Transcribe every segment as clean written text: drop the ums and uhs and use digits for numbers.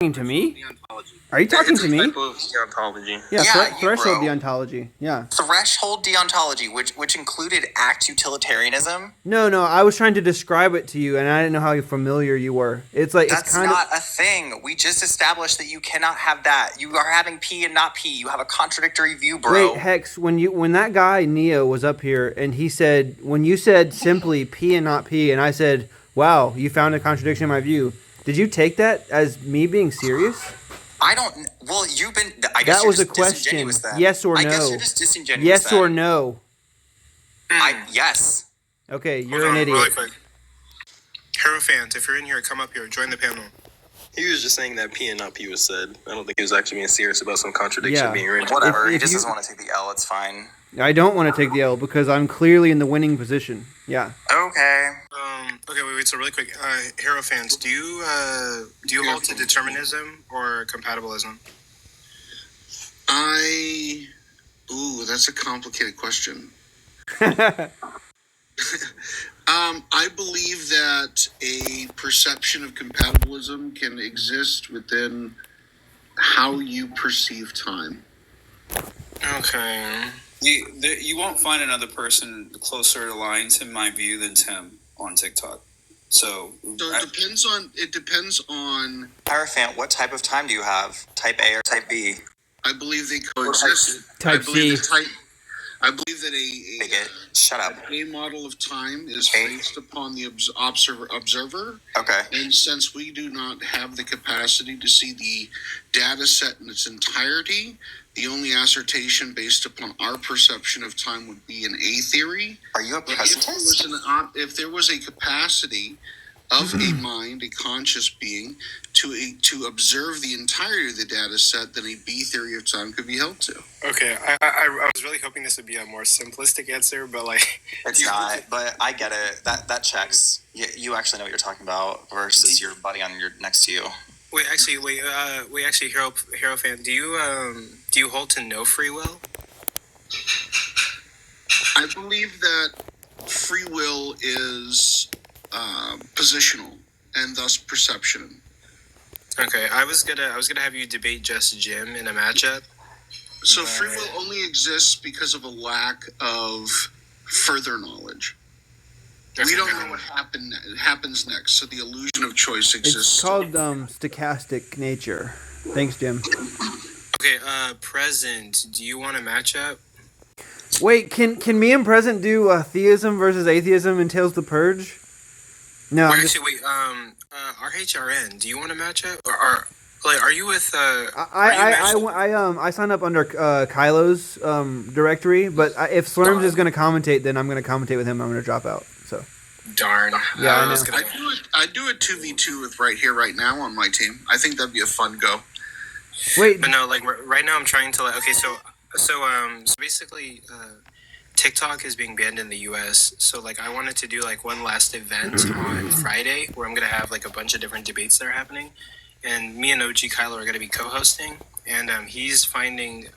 talking to me? Are you talking to me? Type of deontology. Yeah, threshold bro. deontology. Yeah. Threshold deontology, which included act utilitarianism. No, I was trying to describe it to you, and I didn't know how familiar you were. It's like That's it's kind not a thing. We just established that you cannot have that. You are having P and not P. You have a contradictory view, bro. Wait, Hex, when that guy Neo was up here and he said when you said simply P and not P, and I said, "Wow, you found a contradiction in my view." Did you take that as me being serious? I don't. Well, you've been. I guess that you're was a just question. Then. Yes or no? I guess you're just disingenuous. Yes then. or no? Yes. Okay, you're an idiot. Really quick. Hero fans, if you're in here, come up here, join the panel. He was just saying that P and not P was said. I don't think he was actually being serious about some contradiction being written. Whatever. He just doesn't want to take the L. It's fine. I don't want to take the L because I'm clearly in the winning position. Yeah. Okay. Okay. Wait. So really quick, Hero fans, do you hold to determinism or compatibilism? That's a complicated question. I believe that a perception of compatibilism can exist within how you perceive time. Okay. You won't find another person closer aligned, in my view, than Tim on TikTok. So it depends on Hierophant, what type of time do you have? Type A or type B? I believe they coexist. Type C. I believe that Shut up. A model of time is based upon the observer. Okay. And since we do not have the capacity to see the data set in its entirety, the only assertion based upon our perception of time would be an A theory. Are you a presentist? If there was a capacity of a mind, a conscious being, to observe the entirety of the data set, then a B theory of time could be held to. Okay, I was really hoping this would be a more simplistic answer, but like... It's not, but I get it. That checks. You actually know what you're talking about versus your buddy on your next to you. Wait, Hero fan, do you hold to no free will? I believe that free will is positional and thus perception. Okay, I was gonna have you debate Just Jim in a matchup. So free will only exists because of a lack of further knowledge. We don't know what happens next, so the illusion of choice exists. It's called stochastic nature. Thanks, Jim. Okay, Present, do you want a matchup? Wait, can me and Present do theism versus atheism in Tales of the Purge? No, RHRN, do you want a matchup? Or are you with I signed up under Kylo's directory, but if Slurms is going to commentate, then I'm going to commentate with him. I'm going to drop out. So darn. Yeah, I know. I do a 2v2 with right now on my team. I think that'd be a fun go. Wait, but no, like right now I'm trying to so basically TikTok is being banned in the US, so like I wanted to do like one last event on Friday where I'm gonna have like a bunch of different debates that are happening, and me and OG Kylo are gonna be co-hosting, and he's finding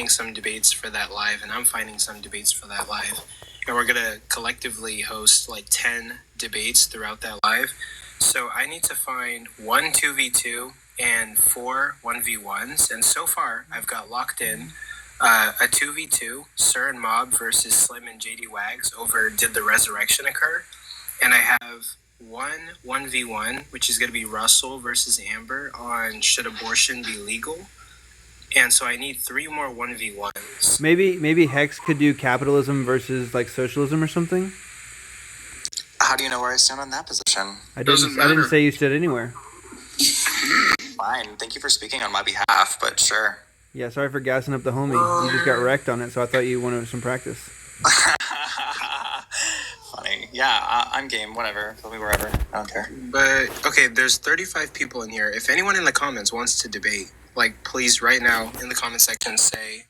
some debates for that live, and I'm finding some debates for that live, and we're gonna collectively host like 10 debates throughout that live. So I need to find 1 2v2 and 4 1v1s, and so far I've got locked in a 2v2, Sir and Mob versus Slim and JD Wags over Did the Resurrection Occur? And I have 1v1, which is going to be Russell versus Amber on Should Abortion Be Legal? And so I need 3 more 1v1s. Maybe Hex could do capitalism versus like socialism or something? How do you know where I stand on that position? I didn't say you stood anywhere. Fine. Thank you for speaking on my behalf, but sure. Yeah, sorry for gassing up the homie. You just got wrecked on it, so I thought you wanted some practice. Funny. Yeah, I'm game. Whatever. Put me wherever. I don't care. But, okay, there's 35 people in here. If anyone in the comments wants to debate, like, please, right now, in the comment section, say,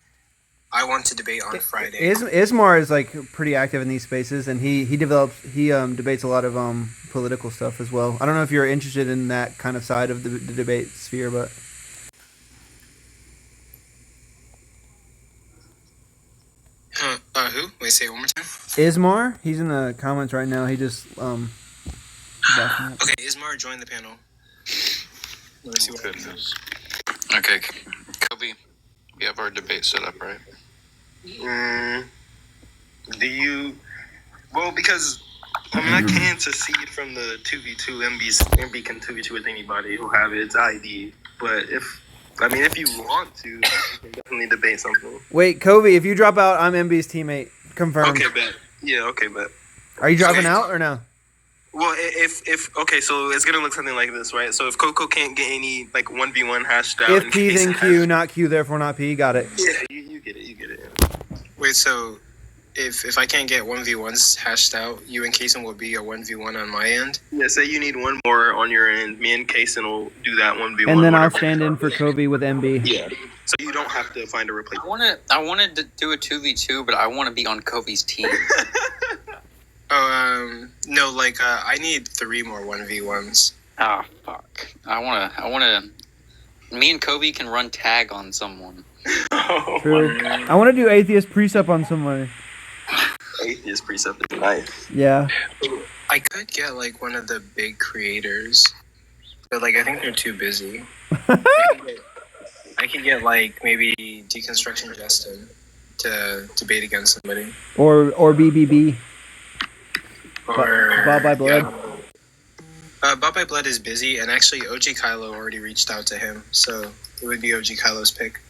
I want to debate on Friday. Ismar is, like, pretty active in these spaces, and he debates a lot of political stuff as well. I don't know if you're interested in that kind of side of the debate sphere, but... Who? Wait, say it one more time. Ismar? He's in the comments right now. He just, Okay, Ismar, join the panel. Let me see what Goodness. Okay, Kobe, we have our debate set up, right? Do you? Well, because I mean, I can't secede from the 2v2 MB can 2v2 with anybody who have its ID. But if you want to, you can definitely debate something. Wait, Kobe, if you drop out, I'm MB's teammate. Confirmed. Okay, bet. Yeah, okay, bet. Are you dropping out or no? Well, if okay, so it's gonna look something like this, right? So if Coco can't get any like 1v1 hashed out, If P, then Q, not Q, therefore not P. Got it. Yeah, you get it. Wait, so if I can't get 1v1s hashed out, you and Kason will be a 1v1 on my end? Yeah, say you need one more on your end. Me and Kason will do that 1v1. And then I'll stand in for Kobe with MB. Yeah. So you don't have to find a replacement. I wanted to do a 2v2, but I want to be on Kobe's team. No, like, I need 3 more 1v1s. Ah, fuck. I wanna. Me and Kobe can run tag on someone. True. I want to do atheist precept on somebody. Atheist precept is nice. Yeah. I could get, like, one of the big creators, but, like, I think they're too busy. I could get, like, maybe Deconstruction Justin to debate against somebody. Or BBB. Or Bob by Blood. Bob by Blood is busy, and actually OG Kylo already reached out to him, so it would be OG Kylo's pick.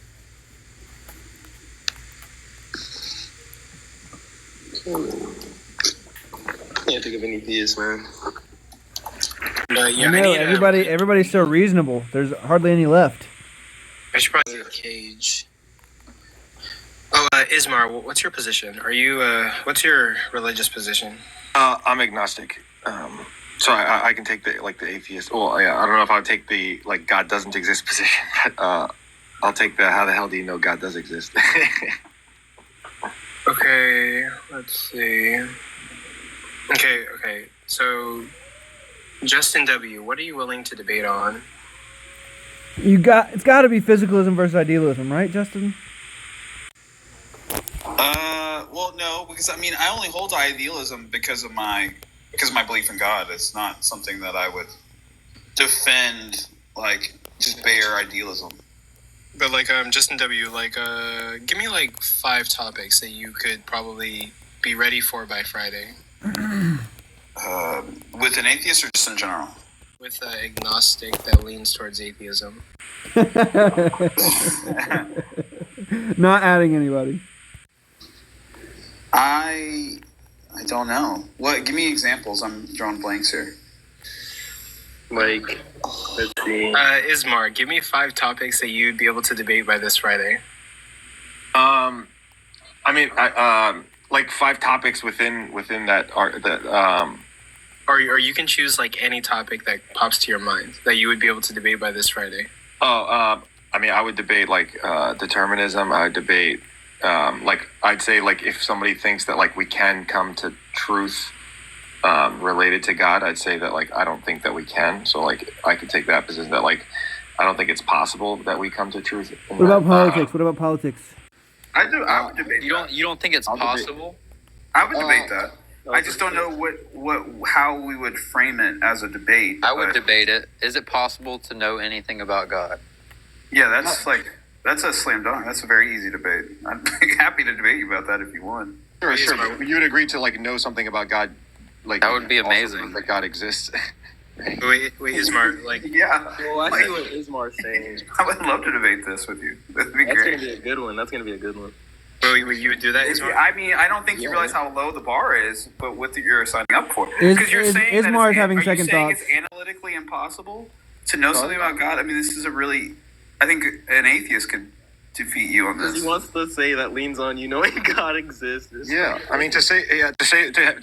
Can't think of any ideas, man. But yeah, I know, everybody's so reasonable. There's hardly any left. I should probably get Cage. Oh, Ismar, what's your position? Are you, what's your religious position? I'm agnostic. So I can take the atheist. Well, yeah, I don't know if I would take the God doesn't exist position, but I'll take the how the hell do you know God does exist? Okay, let's see. Okay. So, Justin W., what are you willing to debate on? It's got to be physicalism versus idealism, right, Justin? Well, no, because I mean, I only hold to idealism because of my belief in God. It's not something that I would defend, like, just bare idealism. But, like, Justin W., like, give me, like, 5 topics that you could probably be ready for by Friday. With an atheist or just in general? With an agnostic that leans towards atheism. Not adding anybody. I don't know. What? Give me examples. I'm drawing blanks here. Like, let's see. Ismar, give me 5 topics that you'd be able to debate by this Friday. I mean, like 5 topics within that Or you can choose, like, any topic that pops to your mind that you would be able to debate by this Friday. I mean, I would debate determinism. I would debate I'd say if somebody thinks that we can come to truth related to God, I'd say that I don't think that we can. So I could take that position that I don't think it's possible that we come to truth. What about politics? I would debate. You don't think it's possible? I would debate that. I just don't know how we would frame it as a debate. I would debate it. Is it possible to know anything about God? Yeah, that's a slam dunk. That's a very easy debate. I'm happy to debate you about that if you want. Sure. You would agree to like know something about God, like that would be amazing. That God exists. Wait, Ismar, like yeah. Well, I see what Ismar's saying. I would love to debate this with you. That'd be That's great. gonna be a good one. That's gonna be a good one. Wait, you would do that, Ismar? I mean, I don't think you realize how low the bar is, but what you're signing up for. Is- Because you're is- saying Ismar that is having are second you saying thoughts. it's analytically impossible to know something about God? I mean, this is a really. I think an atheist could defeat you on this. He wants to say that leans on you knowing God exists. Yeah, I mean to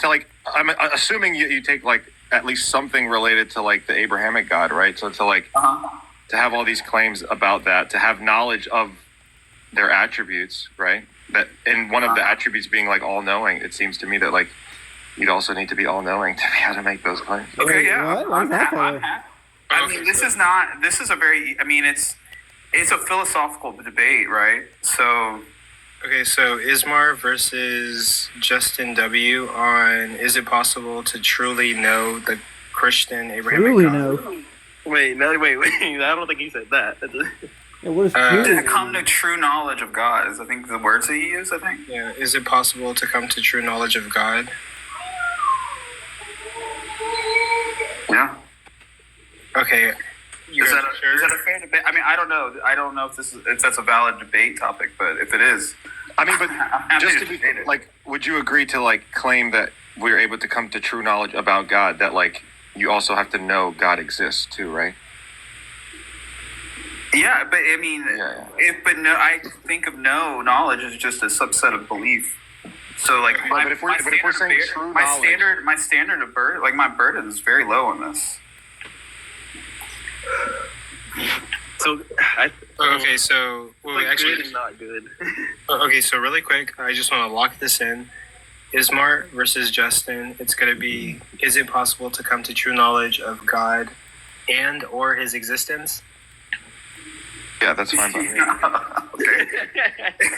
like I'm assuming you take like at least something related to like the Abrahamic God, right? So to like to have all these claims about that, to have knowledge of their attributes, right? That and one of the attributes being like all knowing, it seems to me that like you'd also need to be all knowing to be able to make those claims. Okay, yeah, What? I'm happy. I mean, this is not. This is a very. I mean, it's a philosophical debate, right? So. Okay, so Ismar versus Justin W. on is it possible to truly know the Christian Abrahamic Truly God? know. Wait. I don't think he said that. Yeah, what is To come to true knowledge of God is, I think, the words that he used, I think. Yeah. Is it possible to come to true knowledge of God? Yeah. Okay. Is that a fair debate? I mean, I don't know. I don't know if that's a valid debate topic, but if it is, I mean, but I'm happy just to to be debate it. like, would you agree to like claim that we're able to come to true knowledge about God? That like you also have to know God exists too, right? Yeah, but I mean, Yeah. I think of no knowledge as just a subset of belief. So like, but if we're saying true knowledge, my standard of burden, like my burden is very low on this. So, Okay, so like actually, good and not good. okay, so really quick, I just want to lock this in. Ismar versus Justin. It's gonna be: is it possible to come to true knowledge of God and or His existence? yeah, that's fine by me. Okay.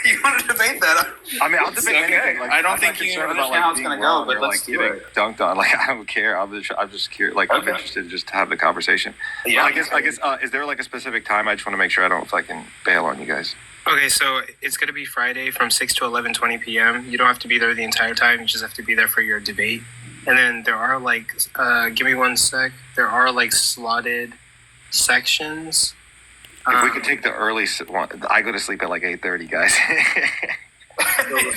You want to debate that? I mean, I'll debate Okay. anything. Like, I don't I'm think not you concerned understand about, how like, it's being gonna go, wrong but or, let's like, do getting it. dunked on. Like, I don't care. I'm just curious. Like, I'm Okay. interested just to have the conversation. Yeah. Well, I guess. Is there like a specific time? I just want to make sure I don't fucking bail on you guys. Okay, so it's gonna be Friday from 6 to 11:20 p.m. You don't have to be there the entire time. You just have to be there for your debate. And then there are like, give me one sec. There are like slotted sections. If we could take the early one, I go to sleep at like 8:30, guys.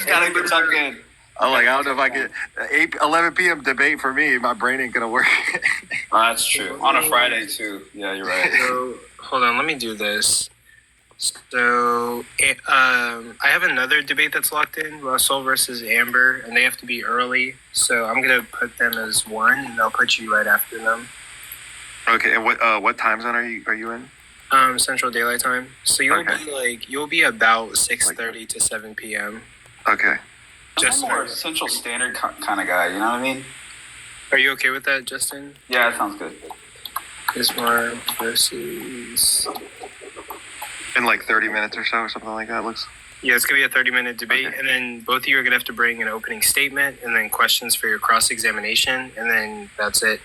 Gotta get tucked in. I'm like, I don't know if I could. 11 p.m. debate for me. My brain ain't gonna work. That's true. On a Friday too. Yeah, you're right. So hold on, let me do this. So I have another debate that's locked in: Russell versus Amber, and they have to be early. So I'm gonna put them as one, and I'll put you right after them. Okay, and what time zone are you in? Central Daylight Time. So Okay. you'll be about 6:30 to 7 p.m. Okay. Just more Central Standard kind of guy. You know what I mean? Are you okay with that, Justin? Yeah, that sounds good. Ismar versus. In like 30 minutes or so, or something like that. Looks. Yeah, it's gonna be a 30-minute debate, Okay. and then both of you are gonna have to bring an opening statement, and then questions for your cross-examination, and then that's it.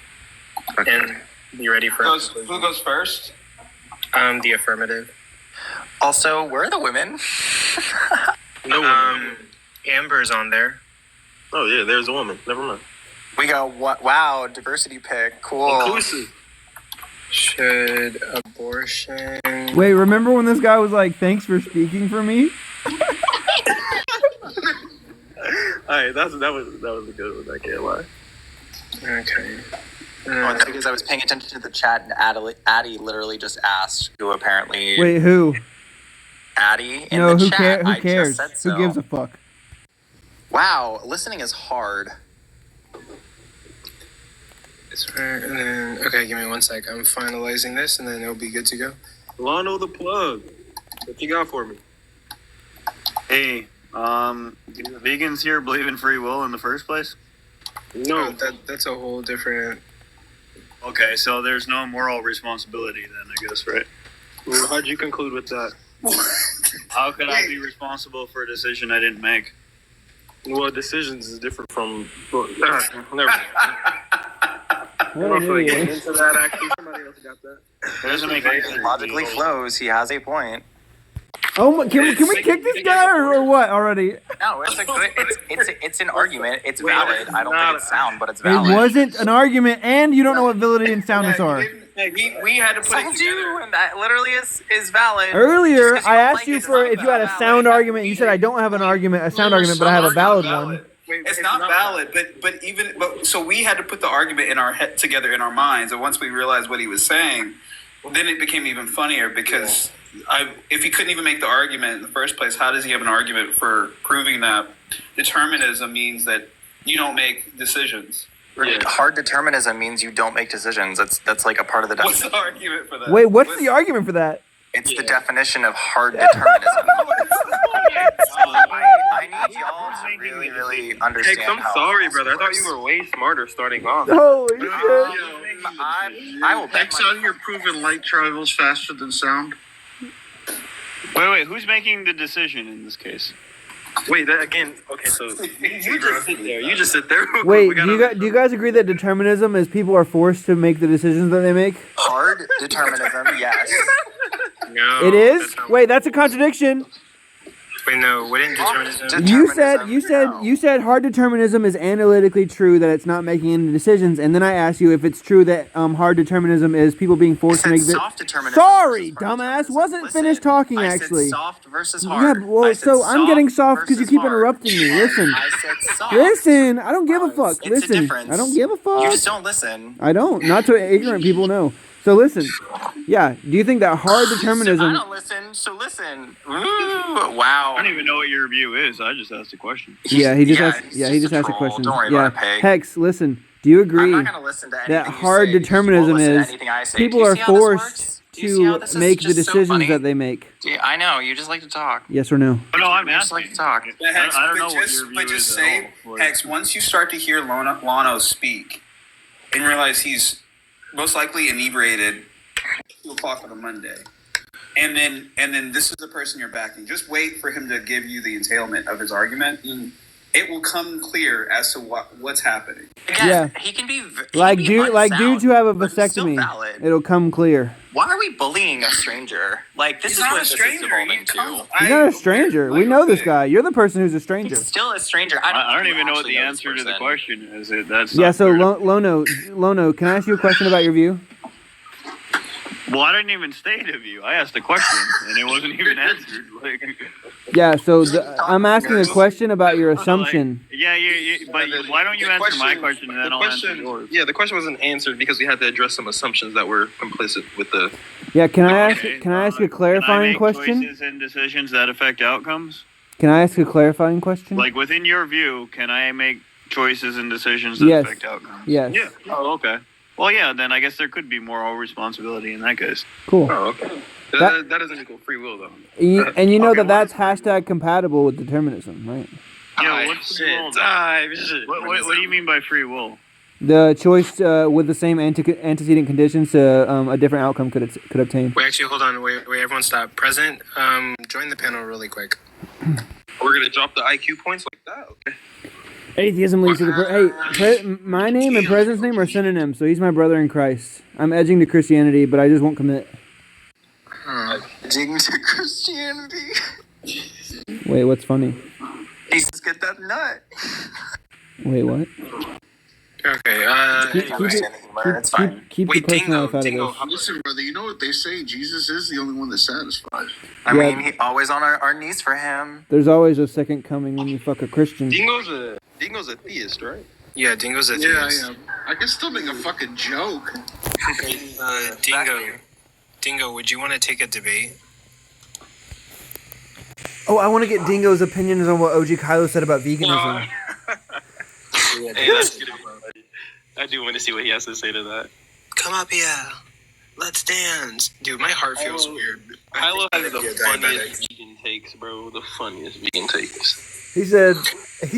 Okay. And be ready for Who goes first? the affirmative. Also, where are the women? No, Amber's on there. Oh yeah, there's a woman. Never mind. We go, wow, diversity pick. Cool. Inclusive. Should abortion? Wait, remember when this guy was like, "Thanks for speaking for me"? All right, that was a good one. I can't lie. Okay. Oh, it's because I was paying attention to the chat and Addie literally just asked, who apparently... Wait, who? Addie in No, the who chat. Who I cares? just said so. Who gives a fuck? Wow, listening is hard. And then, okay, give me one sec. I'm finalizing this, and then it'll be good to go. Lono the plug. What you got for me? Hey, do vegans here believe in free will in the first place? No, that's a whole different. Okay, so there's no moral responsibility then, I guess, right? Well, how'd you conclude with that? How could I be responsible for a decision I didn't make? Well, decisions is different from. Never mind. What an Really idiot. getting into that, actually. Somebody else got that. It doesn't make any sense. Logically flows. He has a point. Oh my! Can we kick this guy or what already? No, it's a good. It's an argument. It's valid. I don't think it's sound, but it's valid. It wasn't an argument, and you don't know what validity and soundness are. We had to put I it together. do, and that literally is valid. Earlier, Just 'cause you I don't asked like you it's for not if you had a valid. sound argument. You said I don't have a sound argument, but I have a valid one. It's not valid, but so we had to put the argument in our head together in our minds, and once we realized what he was saying, then it became even funnier because if he couldn't even make the argument in the first place, how does he have an argument for proving that determinism means that you don't make decisions? Hard determinism means you don't make decisions. That's like a part of the What's definition. the argument for that? Wait, what's the argument for that? It's the definition of hard determinism. I need y'all to really, really understand. I'm sorry, brother. I thought you were way smarter starting off. Holy shit! I will bet Next on, you're proving light travels faster than sound. Wait, who's making the decision in this case? Wait, that again. Okay, so you just sit there. You just sit there. Wait, do you guys agree that determinism is people are forced to make the decisions that they make? Hard determinism, yes. No, It is? that's not- Wait, that's a contradiction. Wait, no. Wouldn't determinism? You said hard determinism is analytically true, that it's not making any decisions, and then I asked you if it's true that hard determinism is people being forced to make the soft determinism. Sorry, dumbass, wasn't finished talking I actually. said soft versus hard. Yeah, well, so I'm getting soft because you keep interrupting me. Listen. I said soft. Listen, I don't give a fuck. It's a Listen, difference. I don't give a fuck. You just don't listen. I don't. Not to ignorant people, no. So listen, yeah. Do you think that hard determinism? I don't listen. So listen. Ooh, wow. I don't even know what your review is. I just asked a question. Yeah, he just Yeah, asked. he's Yeah, he just just a asked a troll. question. Don't worry Yeah, about it, Peg. Hex, listen. Do you agree I'm not gonna listen to anything that you hard say because you won't determinism listen to is anything I say. people Do you are see how this works? forced Do you see how to this is make the just so decisions funny? that they make? I know. You just like to talk. Yes or no? Oh, no, I'm You just like asking. to talk. But Hex, I don't know but what just, your view but just is say, at all. Hex, once you start to hear Lono speak and realize he's most likely inebriated 2 o'clock on a Monday, and then this is the person you're backing, just wait for him to give you the entailment of his argument. It will come clear as to what's happening. Again, Yeah. he can be Like dudes who have a but it's still vasectomy, valid. it'll come clear. Why are we bullying a stranger? Like this He's is not what a this is stranger. evolving to. He's not a stranger. We know this guy. You're the person who's a stranger. He's still a stranger. I don't even know what actually the know this answer to the person. question is. That's Yeah. not So clear. Lono, can I ask you a question about your view? Well, I didn't even state a view. I asked a question, and it wasn't even answered. Like, Yeah. So I'm asking a question about your assumption. yeah, but why don't you answer my question and then I'll answer yours? Yeah, the question wasn't answered because we had to address some assumptions that were complicit with the. Yeah. Can I ask? Okay, Can I ask a Can I clarifying make question? choices and decisions that affect outcomes? Can I ask a clarifying question? Like within your view, can I make choices and decisions that Yes. affect outcomes? Yes. Yeah. Oh, okay. Well, yeah. Then I guess there could be moral responsibility in that case. Cool. Oh, okay. That- That doesn't equal free will, though. And you know Okay, that's hashtag compatible with determinism, right? Yeah. What's free will? What do you mean by free will? The choice with the same antecedent conditions a different outcome could obtain. Wait, actually, hold on. Wait, everyone stop. Present. Join the panel really quick. We're gonna drop the IQ points like that. Okay. Atheism leads to the my name and President's name are synonyms, so he's my brother in Christ. I'm edging to Christianity, but I just won't commit. Edging to Christianity. Wait, what's funny? Jesus, get that nut. Wait, what? Okay. It's fine. Keep Wait, the personal Dingo, life out of Dingo, this. Listen, brother, you know what they say? Jesus is the only one that satisfies. I Yeah. mean, always on our knees for him. There's always a second coming when you fuck a Christian. Dingo's a theist, right? Yeah, Dingo's a Yeah, theist. yeah. I can still make a fucking joke. Dingo, would you want to take a debate? Oh, I want to get Dingo's opinions on what OG Kylo said about veganism. Hey, that's good. I do want to see what he has to say to that. Come up here. Let's dance. Dude, my heart feels weird. Kylo I has think the I'm gonna be a funniest vegan takes, bro. The funniest vegan takes. He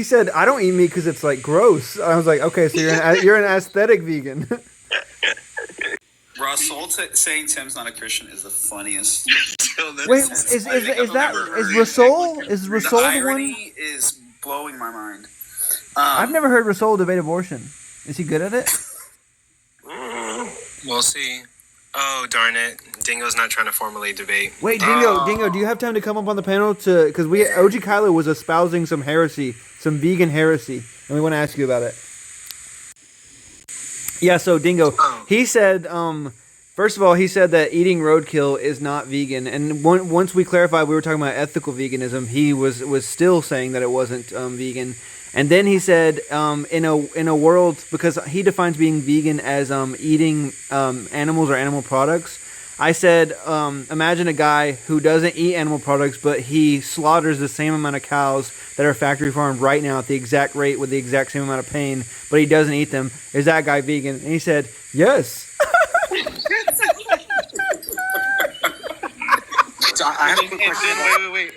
said, I don't eat meat because it's like gross. I was like, okay, so you're an aesthetic vegan. Russell saying Tim's not a Christian is the funniest. Wait, is Rasul The the one? irony is blowing my mind. I've never heard Rasul debate abortion. Is he good at it? We'll see. Oh, darn it. Dingo's not trying to formally debate. Wait, Dingo, do you have time to come up on the panel because OG Kylo was espousing some heresy, some vegan heresy, and we want to ask you about it. Yeah, so Dingo, he said, first of all, he said that eating roadkill is not vegan, and once we clarified we were talking about ethical veganism, he was still saying that it wasn't vegan. And then he said, in a world, because he defines being vegan as eating animals or animal products. I said, imagine a guy who doesn't eat animal products, but he slaughters the same amount of cows that are factory farmed right now at the exact rate with the exact same amount of pain, but he doesn't eat them. Is that guy vegan? And he said, yes. So I have a quick question. Wait.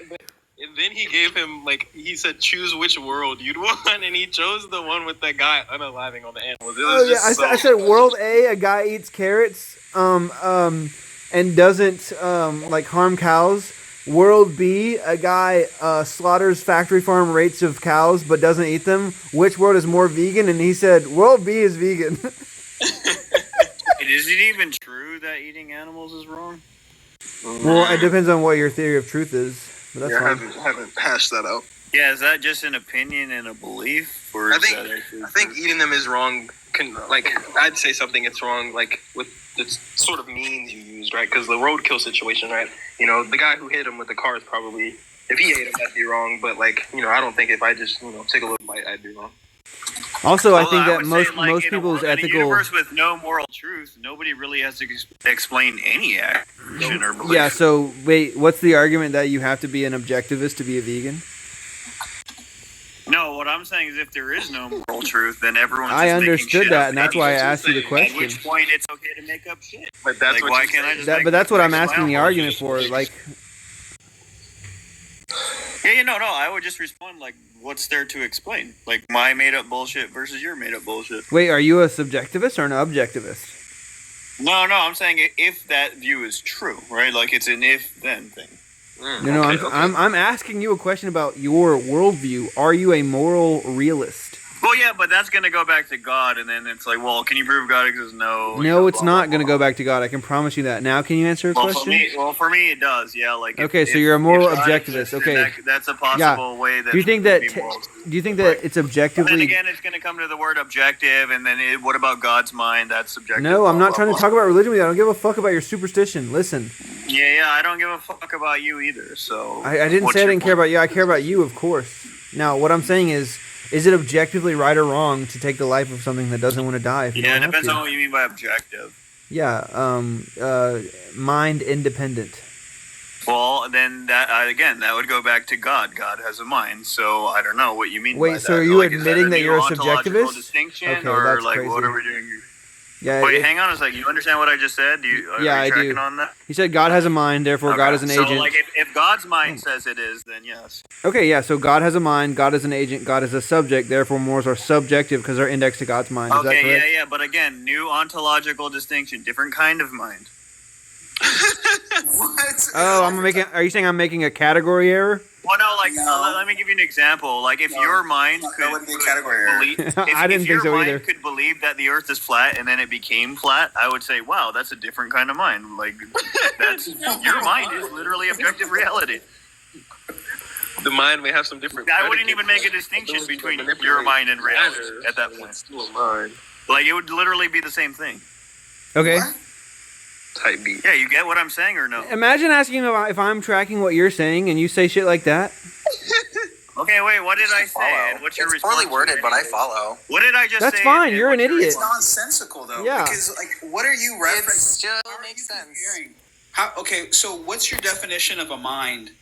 And then he gave him, he said, choose which world you'd want, and he chose the one with that guy unaliving on the animals. Oh yeah, I said world a guy eats carrots, and doesn't harm cows. World B, a guy slaughters factory farm rates of cows but doesn't eat them. Which world is more vegan? And he said, World B is vegan. Is it even true that eating animals is wrong? Well, it depends on what your theory of truth is. But that's I fine. haven't hashed that out. Yeah, is that just an opinion and a belief, or I is think that actually I think true? eating them is wrong. I'd say something it's wrong, like with the sort of means you used, right? Because the roadkill situation, right? You know, the guy who hit him with the car is probably, if he ate him, that'd be wrong. But like, you know, I don't think if I just take a little bite, I'd be wrong. Also, I Well, think that would most say, like, most in a people's world- in a ethical. universe with no moral truth, nobody really has to explain any action or belief. Yeah. So wait, what's the argument that you have to be an objectivist to be a vegan? No, what I'm saying is if there is no moral truth, then everyone's just I making understood shit that, up. and that's why I asked you the At question. which point it's okay to make up shit. But that's Like, what why you can't I say. just That, make but that's what I'm up asking the my own argument bullshit? for. Like, Yeah, no, I would just respond like, what's there to explain? Like my made up bullshit versus your made up bullshit. wait, are you a subjectivist or an objectivist? No, I'm saying if that view is true, right? Like it's an if then thing. No, I'm asking you a question about your worldview. Are you a moral realist? Well, yeah, but that's gonna go back to God, and then it's like, well, can you prove God exists? No. No, it's not going to go back to God. I can promise you that. Now, can you answer a Well, question? for me, it does. Yeah, like. Okay, so you're a moral if God objectivist, exists, okay. then that's a possible way that. Do you think would that? be moral. Do you think that it's But then objectively? again, it's gonna come to the word objective, and then what about God's mind? That's subjective. No, I'm blah, not blah, trying to blah. talk about religion with you. I don't give a fuck about your superstition. Listen, Yeah, I don't give a fuck about you either. So. I didn't what's say I your didn't care point? about you. I care about you, of course. Now, what I'm saying is it objectively right or wrong to take the life of something that doesn't want to die? If you Yeah, it don't have depends to? on what you mean by objective. Yeah, mind independent. Well, then that would go back to God. God has a mind, so I don't know what you mean. Wait, by so that. are you Like, is admitting a that new you're a ontological subjectivist? distinction, Okay, or that's like crazy. what are we doing here? Yeah. Wait, hang on a second. You understand what I just said? Are you I tracking do. on that? He said God has a mind, therefore God Okay, is an so, agent. like, if God's mind says it is, then yes. Okay, yeah, so God has a mind, God is an agent, God is a subject, therefore morals are subjective because they're indexed to God's mind. Is that Okay, correct? yeah, but again, new ontological distinction, different kind of mind. What? Oh, are you saying I'm making a category error? Well, no, like, No. let me give you an example. Like, if No, your mind that could wouldn't be a category error. believe, if, I didn't if think your so mind either. could believe that the Earth is flat and then it became flat, I would say, wow, that's a different kind of mind. Like, that's your mind is literally objective reality. The mind may have some different. I wouldn't even make a distinction between your mind and reality at that point. It's still a mind. Like, it would literally be the same thing. Okay. What? Type beat. Yeah, you get what I'm saying or no? Imagine asking if I'm tracking what you're saying and you say shit like that. Okay, wait, what did I say? Follow. And what's your It's response? poorly worded, but I anyway? follow. What did I just That's say? fine, and you're an what's your idiot. It's response? nonsensical though. Yeah. Because like, what are you referencing? It still How are makes you sense. comparing? Okay, so what's your definition of a mind?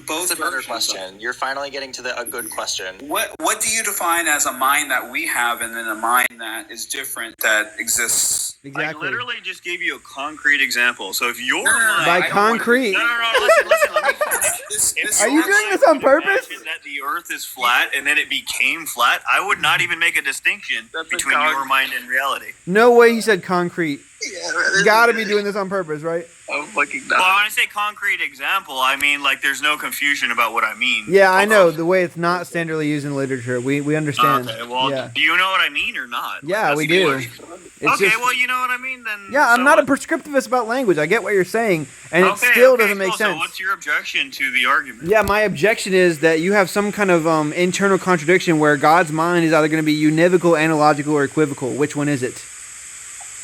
Both That's a better versions of it. question. You're finally getting to a good question. What do you define as a mind that we have, and then a mind that is different that exists? I Exactly. literally just gave you a concrete example. So if your No, no, no, mind... By I don't concrete. No, listen, let me finish. If Are your you doing mind this on could purpose? imagine that the Earth is flat and then it became flat, I would not even make a distinction That's a between your mind and reality. No way he said concrete. Yeah, You gotta be doing this on purpose, right? I'm fucking Well, not. when I say concrete example, I mean like there's no confusion about what I mean. Yeah, I know. The way it's not standardly used in literature. We understand. Okay, well, yeah. do you know what I mean or not? Yeah, That's we the do. question. It's Okay, just- well, you know what I mean then. Yeah, I'm so not a what- prescriptivist about language. I get what you're saying, and it Okay, still okay, doesn't make cool. sense. So what's your objection to the argument? Yeah, my objection is that you have some kind of internal contradiction where God's mind is either going to be univocal, analogical, or equivocal. Which one is it?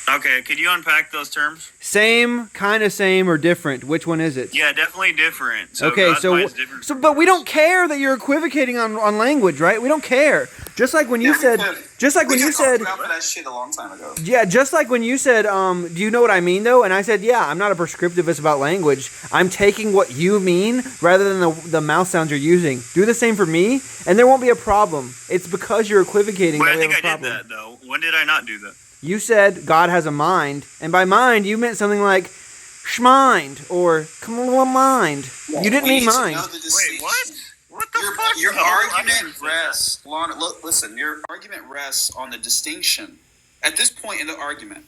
Okay, could you unpack those terms? Same, kind of same, or different? Which one is it? Yeah, definitely different. So Okay, God's so mind's different from but we yours. don't care that you're equivocating on language, right? We don't care. Just like when you said, just like when you said, about that shit a long time ago. yeah, just like when you said, do you know what I mean though? And I said, yeah, I'm not a prescriptivist about language. I'm taking what you mean rather than the mouth sounds you're using. Do the same for me, and there won't be a problem. It's because you're equivocating But that I we think have a I did problem. that though. When did I not do that? You said God has a mind, and by mind you meant something like schmind or come on mind. You didn't mean mind. Wait, what? What the fuck? Your No, I argument never said that. rests. Listen, your argument rests on the distinction. At this point in the argument,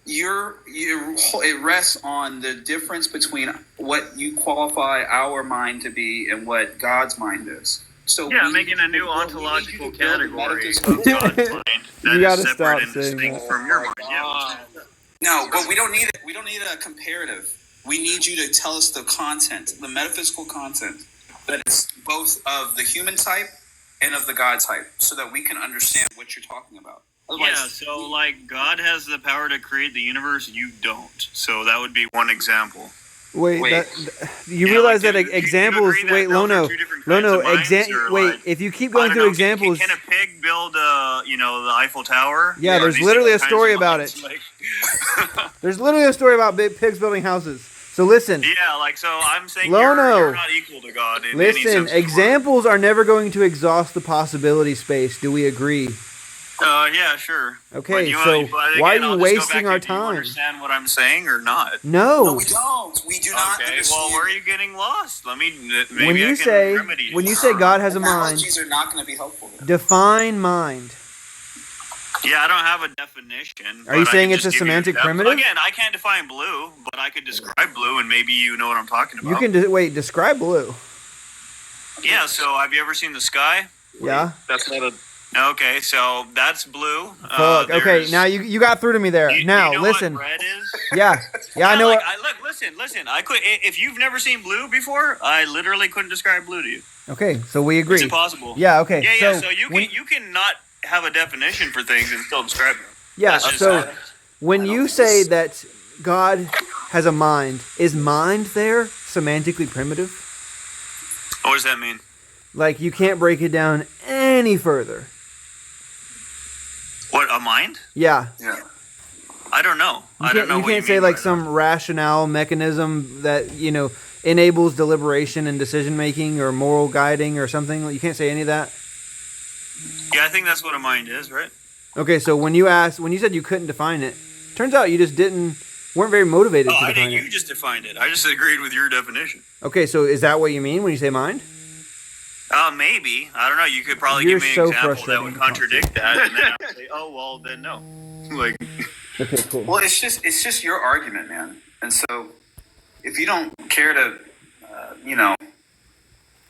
it rests on the difference between what you qualify our mind to be and what God's mind is. So making a new ontological category of God's mind that You is gotta separate stop and saying distinct that. from your mind. Yeah. No, but we don't need it. We don't need a comparative. We need you to tell us the content, the metaphysical content, that it's both of the human type and of the God type, so that we can understand what you're talking about. Otherwise, So like God has the power to create the universe, you don't. So that would be one example. Wait, you Yeah, realize like, that do you examples? agree that Wait, those are Lono, two different kinds of minds, or, wait. like, If you keep I going don't through know, examples, Can a pig build, the Eiffel Tower? Yeah, Or there's these literally a different story kinds of about minds, it. like- there's literally a story about pigs building houses. So listen, yeah, like so. I'm saying Lono, you're not equal to God in any listen. sense. Examples are never going to exhaust the possibility space. Do we agree? Yeah, sure. Okay, But so again, why are you I'll just go wasting back our to, do you time? understand what I'm saying or not? No. we don't. We do not Okay, understand. well, where are you getting lost? Maybe When you I can say remedy it. when you say God has a mind, Analogies are not going to be helpful. define mind. Yeah, I don't have a definition. Are you but I saying can it's just a give you semantic depth. primitive? Again, I can't define blue, but I could describe blue, and maybe you know what I'm talking about. You can wait. Describe blue. Yeah. So, have you ever seen the sky? Yeah. That's not a. Okay, so that's blue. Fuck. Okay, now you got through to me there. Now you know listen. what red is? Yeah. I know. Listen. I could. If you've never seen blue before, I literally couldn't describe blue to you. Okay, so we agree. It's impossible. Yeah. Okay. Yeah. So you can not have a definition for things and still describe them. Yeah. That's just- So when you say that God has a mind, is mind there semantically primitive? What does that mean? Like you can't break it down any further. What, a mind? Yeah. I don't know. I don't know. You what can't you say mean like by some rationale mechanism that enables deliberation and decision making or moral guiding or something. You can't say any of that. that. Yeah, I think that's what a mind is, right? Okay, so when you said you couldn't define it, turns out you just weren't very motivated to I define think it. you just defined it. I just agreed with your definition. Okay, so is that what you mean when you say mind? Maybe. I don't know. You could probably You're give me so an example that frustrating would to talk to. contradict that, and then I would say, oh, well, then no. Like, Okay, cool. Well, it's just your argument, man. And so, if you don't care to,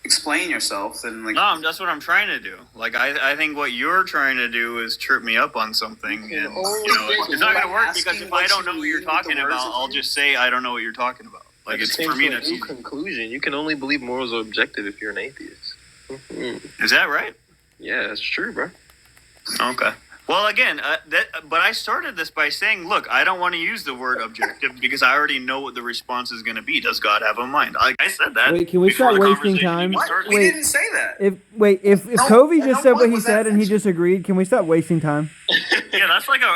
explain yourself, then like no, that's what I'm trying to do. Like, I think what you're trying to do is trip me up on something, and it's not going to work because if I don't know what you're talking about, I'll just say I don't know what you're talking about. Like, it's for me. That's in conclusion. You can only believe morals are objective if you're an atheist. Is that right? Yeah, that's true, bro. Okay. Well, again, but I started this by saying, look, I don't want to use the word objective because I already know what the response is going to be. Does God have a mind? Like I said that. Wait, can we before stop the wasting conversation time? even started. we Wait. didn't say that. If No, Covey at just no said what point he was said that and he mentioned. disagreed, can we stop wasting time? Yeah,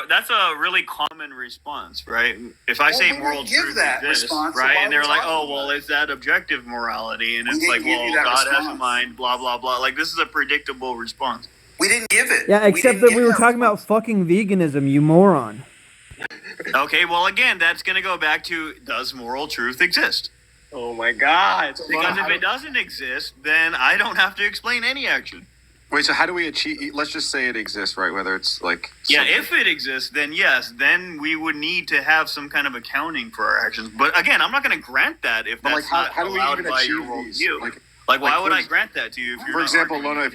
that's a really common response, right? If I say we moral didn't give truth that exists, response, so right, why and they're are we like, talking oh, about well, it? is that objective morality? And We it's didn't like, give you well, that God has a response. mind, blah blah blah. Like this is a predictable response. We didn't give it. Yeah, We except didn't that give we were that talking about response. fucking veganism, you moron. Okay, well, again, that's going to go back to does moral truth exist? Oh my God! Because if it doesn't exist, then I don't have to explain any action. Wait, so how do we achieve? Let's just say it exists, right? Whether it's like Yeah, something- if it exists, then yes, then we would need to have some kind of accounting for our actions. But again, I'm not going to grant that if But, that's like, how do we allowed even by your achieve these? worldview. Like, why like, would for I ex- grant that to you if you're For not example, arguing? Lono, if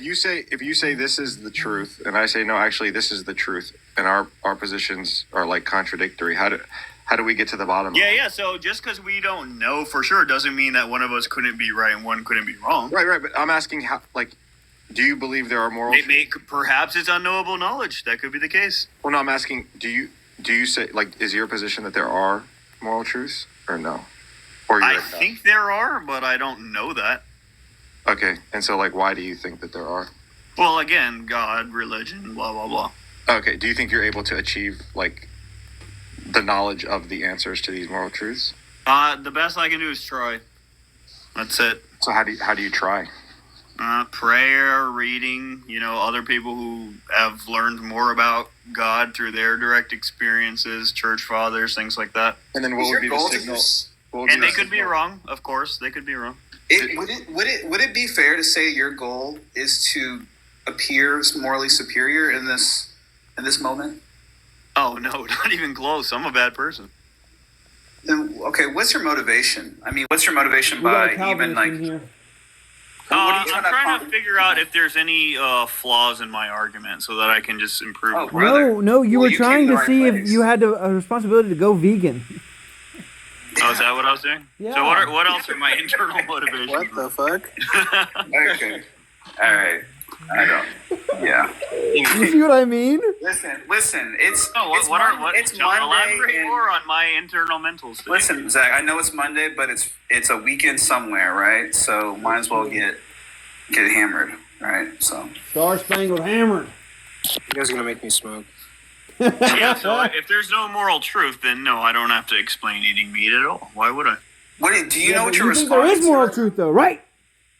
you say this is the truth, and I say no, actually this is the truth, and our positions are like contradictory, how do we get to the bottom? Yeah, of it? yeah. So just because we don't know for sure doesn't mean that one of us couldn't be right and one couldn't be wrong. Right. But I'm asking how, like, do you believe there are moral? Perhaps it's unknowable knowledge. That could be the case. Well, no, I'm asking, do you say, like, is your position that there are moral truths or no? Or you're I like, no? think there are, but I don't know that. Okay, and so like, why do you think that there are? Well, again, God, religion, blah blah blah. Okay, do you think you're able to achieve like the knowledge of the answers to these moral truths? The best I can do is try. That's it. So how do you try? Prayer, reading, other people who have learned more about God through their direct experiences, church fathers, things like that. And then what would be the signal? And they could be wrong, of course. They could be wrong. Would it be fair to say your goal is to appear morally superior in this moment? Oh no, not even close. I'm a bad person. Then okay, what's your motivation? I mean, what's your motivation We got a by even Calvinist like? in here. What are you I'm trying to figure out if there's any flaws in my argument so that I can just improve. Oh, it. brother. No, you Well, were you trying came to to the right see if place. you had a responsibility to go vegan. Oh, is that what I was saying? Yeah. So what else are my internal motivations? What the fuck? Okay. All right. I don't. Yeah. You see what I mean? Listen. It's No, it's it's Monday. Elaborate and- more on my internal mental state. Listen, Zach. I know it's Monday, but it's a weekend somewhere, right? So might as well get hammered, right? So. Star Spangled Hammered. You guys are gonna make me smoke. Yeah, so if there's no moral truth, then no, I don't have to explain eating meat at all. Why would I? Do you know what your you think response there is moral is? truth, though, right?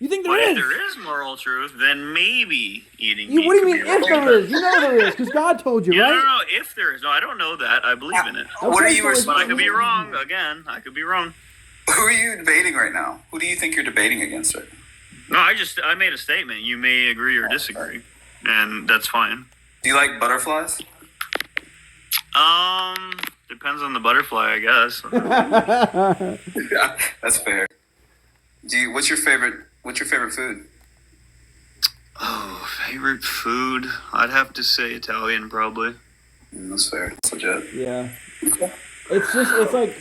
You think there But is? if there is moral truth, then maybe eating You, meat. what do you could mean be if wrong. there is? You know there is, because God told you, Yeah, right? no, if there is. No, I don't know that. I believe in it. What are Okay, you so it's- But I could be wrong. Again, I could be wrong. Who are you debating right now? Who do you think you're debating against right now? No, I made a statement. You may agree or disagree, and that's fine. Do you like butterflies? Depends on the butterfly, I guess. Yeah, that's fair. What's your favorite food? Oh, favorite food? I'd have to say Italian, probably. That's fair. That's legit. Yeah. It's like,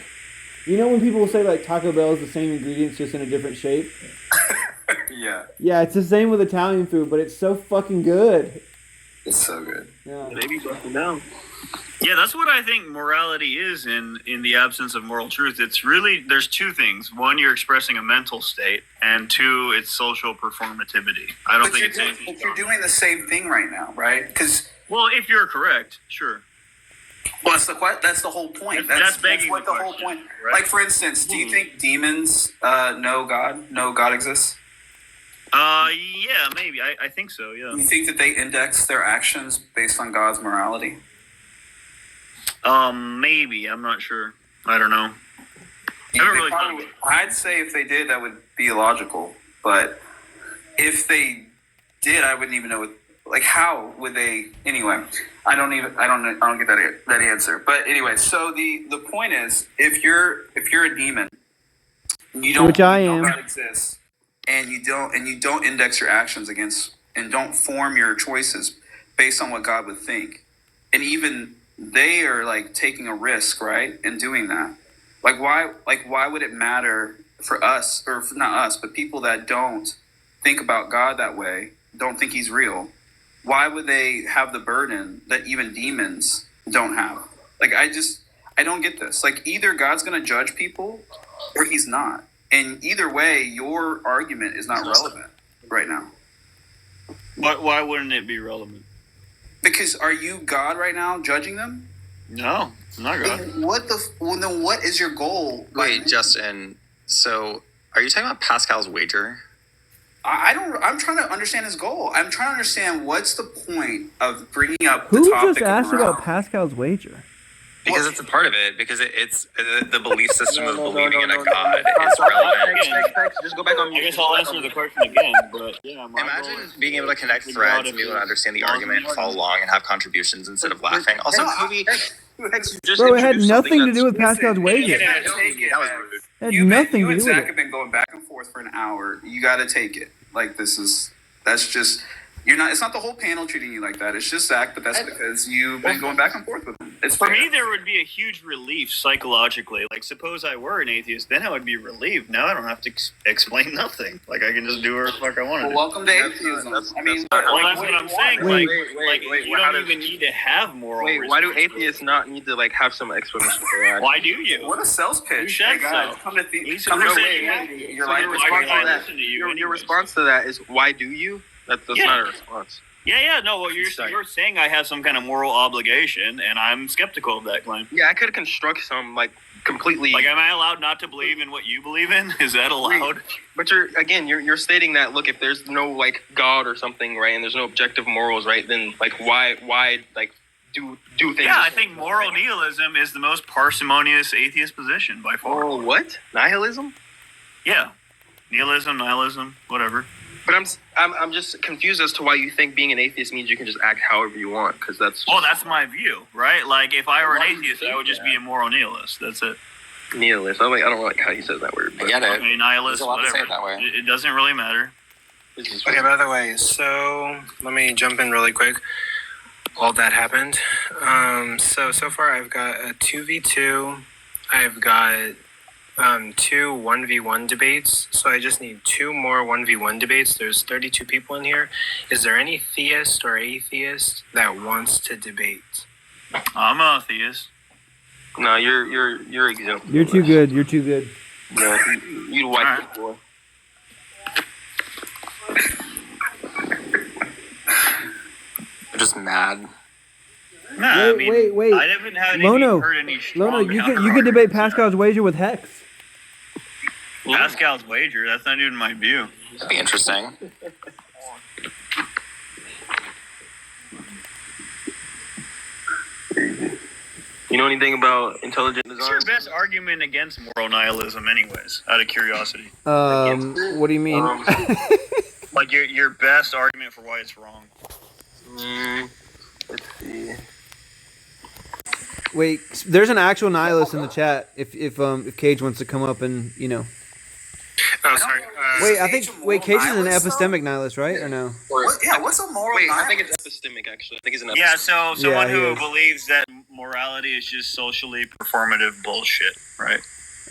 you know when people say like Taco Bell is the same ingredients just in a different shape? Yeah. Yeah, it's the same with Italian food, but it's so fucking good. It's so good. Yeah. Maybe fucking down. Yeah, that's what I think morality is in the absence of moral truth. It's really, there's two things. One, you're expressing a mental state, and two, it's social performativity. I don't think it's anything. But you're doing the same thing right now, right? Because Well, if you're correct, sure. well, that's the whole point. That's begging what the the whole question, point. right? Like for instance, do you think demons know God? Know God exists? Yeah, maybe. I think so, yeah. You think that they index their actions based on God's morality? Maybe. I'm not sure. I don't know. I haven't really thought about it. I'd say if they did, that would be illogical. But if they did, I wouldn't even know. Like, how would they? Anyway, I don't get that answer. But anyway, so the point is, if you're a demon, you don't. Which I you know am. God exists, and you don't index your actions against, and don't form your choices based on what God would think, and even they are like taking a risk, right, in doing that. Like why would it matter for us, or not us, but people that don't think about God that way, don't think he's real? Why would they have the burden that even demons don't have? Like I don't get this. Like either God's going to judge people or he's not. And either way, your argument is not relevant right now. Why wouldn't it be relevant? Because are you God right now judging them? No, I'm not God. Then what is your goal? Wait, Justin. So, are you talking about Pascal's wager? I'm trying to understand his goal. I'm trying to understand what's the point of bringing up Who the topic just asked of morale. about Pascal's wager? Because it's a part of it. Because it's the belief system of No, believing in a no. God is relevant. Just go back on I mute. guess I'll answer the question again, but yeah, my Imagine goal is being able to connect figure out threads and if be able to it's understand the laws argument, in the follow along, and have contributions instead of laughing. Also, Kobe, Bro, it had nothing to do with Pascal's wager. You gotta take it, that was man. rude. It had You nothing to and do with Zach it. have been going back and forth for an hour. You got to take it. Like that's just you're not. It's not the whole panel treating you like that. It's just Zach, but that's because you've been going back and forth with him. It's For fair. me, there would be a huge relief psychologically. Like, suppose I were an atheist, then I would be relieved. Now I don't have to explain nothing. Like, I can just do whatever the fuck I want to Well, do. welcome to atheism. I mean, Well, that's what I'm saying. Wait. Like, Wait, you don't even need to have moral. Wait, why do responsibility. atheists not need to like have some explanation for that? Why do you? what a sales pitch! Who said Hey guys, so? come to Who said- come who to said wait, you- wait, You're So right. your Why response would I to that, listen to you your anyways? response to that is why do you? That's Yeah. not a response. Yeah. No, well, you're saying I have some kind of moral obligation, and I'm skeptical of that claim. Yeah, I could construct some like completely. Like, am I allowed not to believe in what you believe in? Is that allowed? But you're stating that look, if there's no like God or something, right, and there's no objective morals, right, then like why like do things? Yeah, I think moral nihilism is the most parsimonious atheist position by far. Oh, what? Nihilism? Yeah, nihilism, whatever. But I'm just confused as to why you think being an atheist means you can just act however you want, because that's... Well, that's my view, right? Like, if I were an atheist, I would just be a moral nihilist. That's it. Nihilist. I don't like how he says that word. I get it. Okay, nihilist, There's a lot to whatever. say it that way. It doesn't really matter. Okay, by the way, so let me jump in really quick. All that happened. So far I've got a 2v2. I've got two 1v1 debates. So I just need two more 1v1 debates. There's 32 people in here. Is there any theist or atheist that wants to debate? I'm a theist. No, you're exempt. You're too good. You're too good. Yeah, you'd wipe the floor. I'm just mad. Nah, Wait. I haven't had Lono, heard any strong Lono, you could debate Pascal's wager with Hex. Pascal's wager. That's not even my view. That'd be interesting. You know anything about intelligent design? What's your best argument against moral nihilism, anyways? Out of curiosity. What do you mean? Like your best argument for why it's wrong. Let's see. Wait, there's an actual nihilist in the chat. If Cage wants to come up and Oh, sorry. Cage is an epistemic nihilist, right? Or no? What's a moral Wait, I nihilist? think it's epistemic, actually. I think it's an epistemic. Yeah, so someone he who is. believes that morality is just socially performative bullshit, right?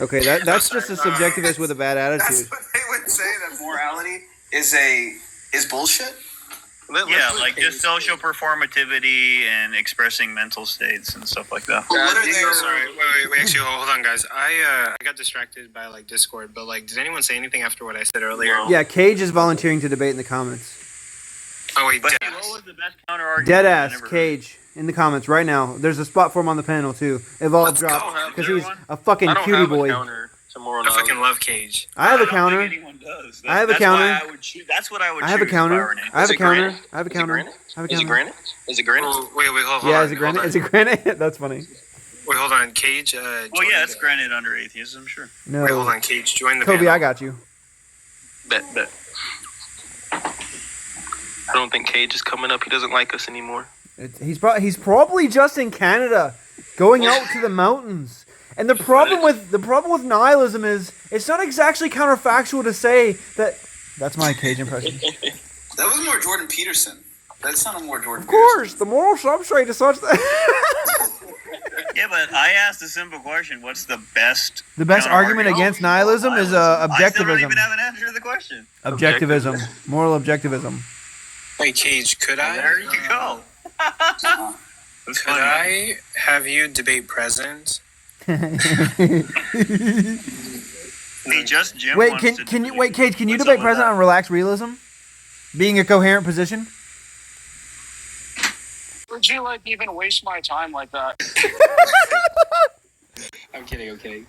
Okay, that's just a subjectivist with a bad attitude. That's what they would say, that morality is bullshit? Yeah, like just social performativity and expressing mental states and stuff like that. What are their... Sorry, wait. Actually, hold on, guys. I got distracted by Discord, but did anyone say anything after what I said earlier? Yeah, Cage is volunteering to debate in the comments. Oh wait, But deadass. what was the best counter argument? Dead I ass never heard? Cage in the comments right now. There's a spot for him on the panel too. Evolve dropped because he's a fucking I don't cutie have boy. a counter to moral I fucking knowledge. love Cage. I have a don't counter. think anyone does. I have a That's counter. why I would choose. That's what I would I have a choose if I were counter. an atheist. I have a Is it counter. granite? I have a Is it counter. granite? I have a Is it counter. granite? Is it granite? Oh, wait, hold Yeah, on. is it granite? Hold Is it granite? That's funny. Wait, hold on. Cage. Well, join yeah, it's the- granted under atheism, sure. No. Wait, hold on. Cage, join the Kobe, panel. I got you. Bet. I don't think Cage is coming up. He doesn't like us anymore. He's probably just in Canada, going out to the mountains. And the problem with nihilism is it's not exactly counterfactual to say that. That's my Cage impression. That was more Jordan Peterson. That sounded more Jordan Of course, the moral substrate is such that. Yeah, but I asked a simple question. What's the best? The best argument against nihilism is I still don't objectivism. even have an answer to the question. Objectivism, moral objectivism. Wait, Cage, could There you go. That's Could funny. I have you debate present? See, just Jim Wait, wants to can you debate. wait, Cage? Can you What's debate up with present that? on relaxed realism? Being a coherent position. Would you even waste my time like that? I'm kidding.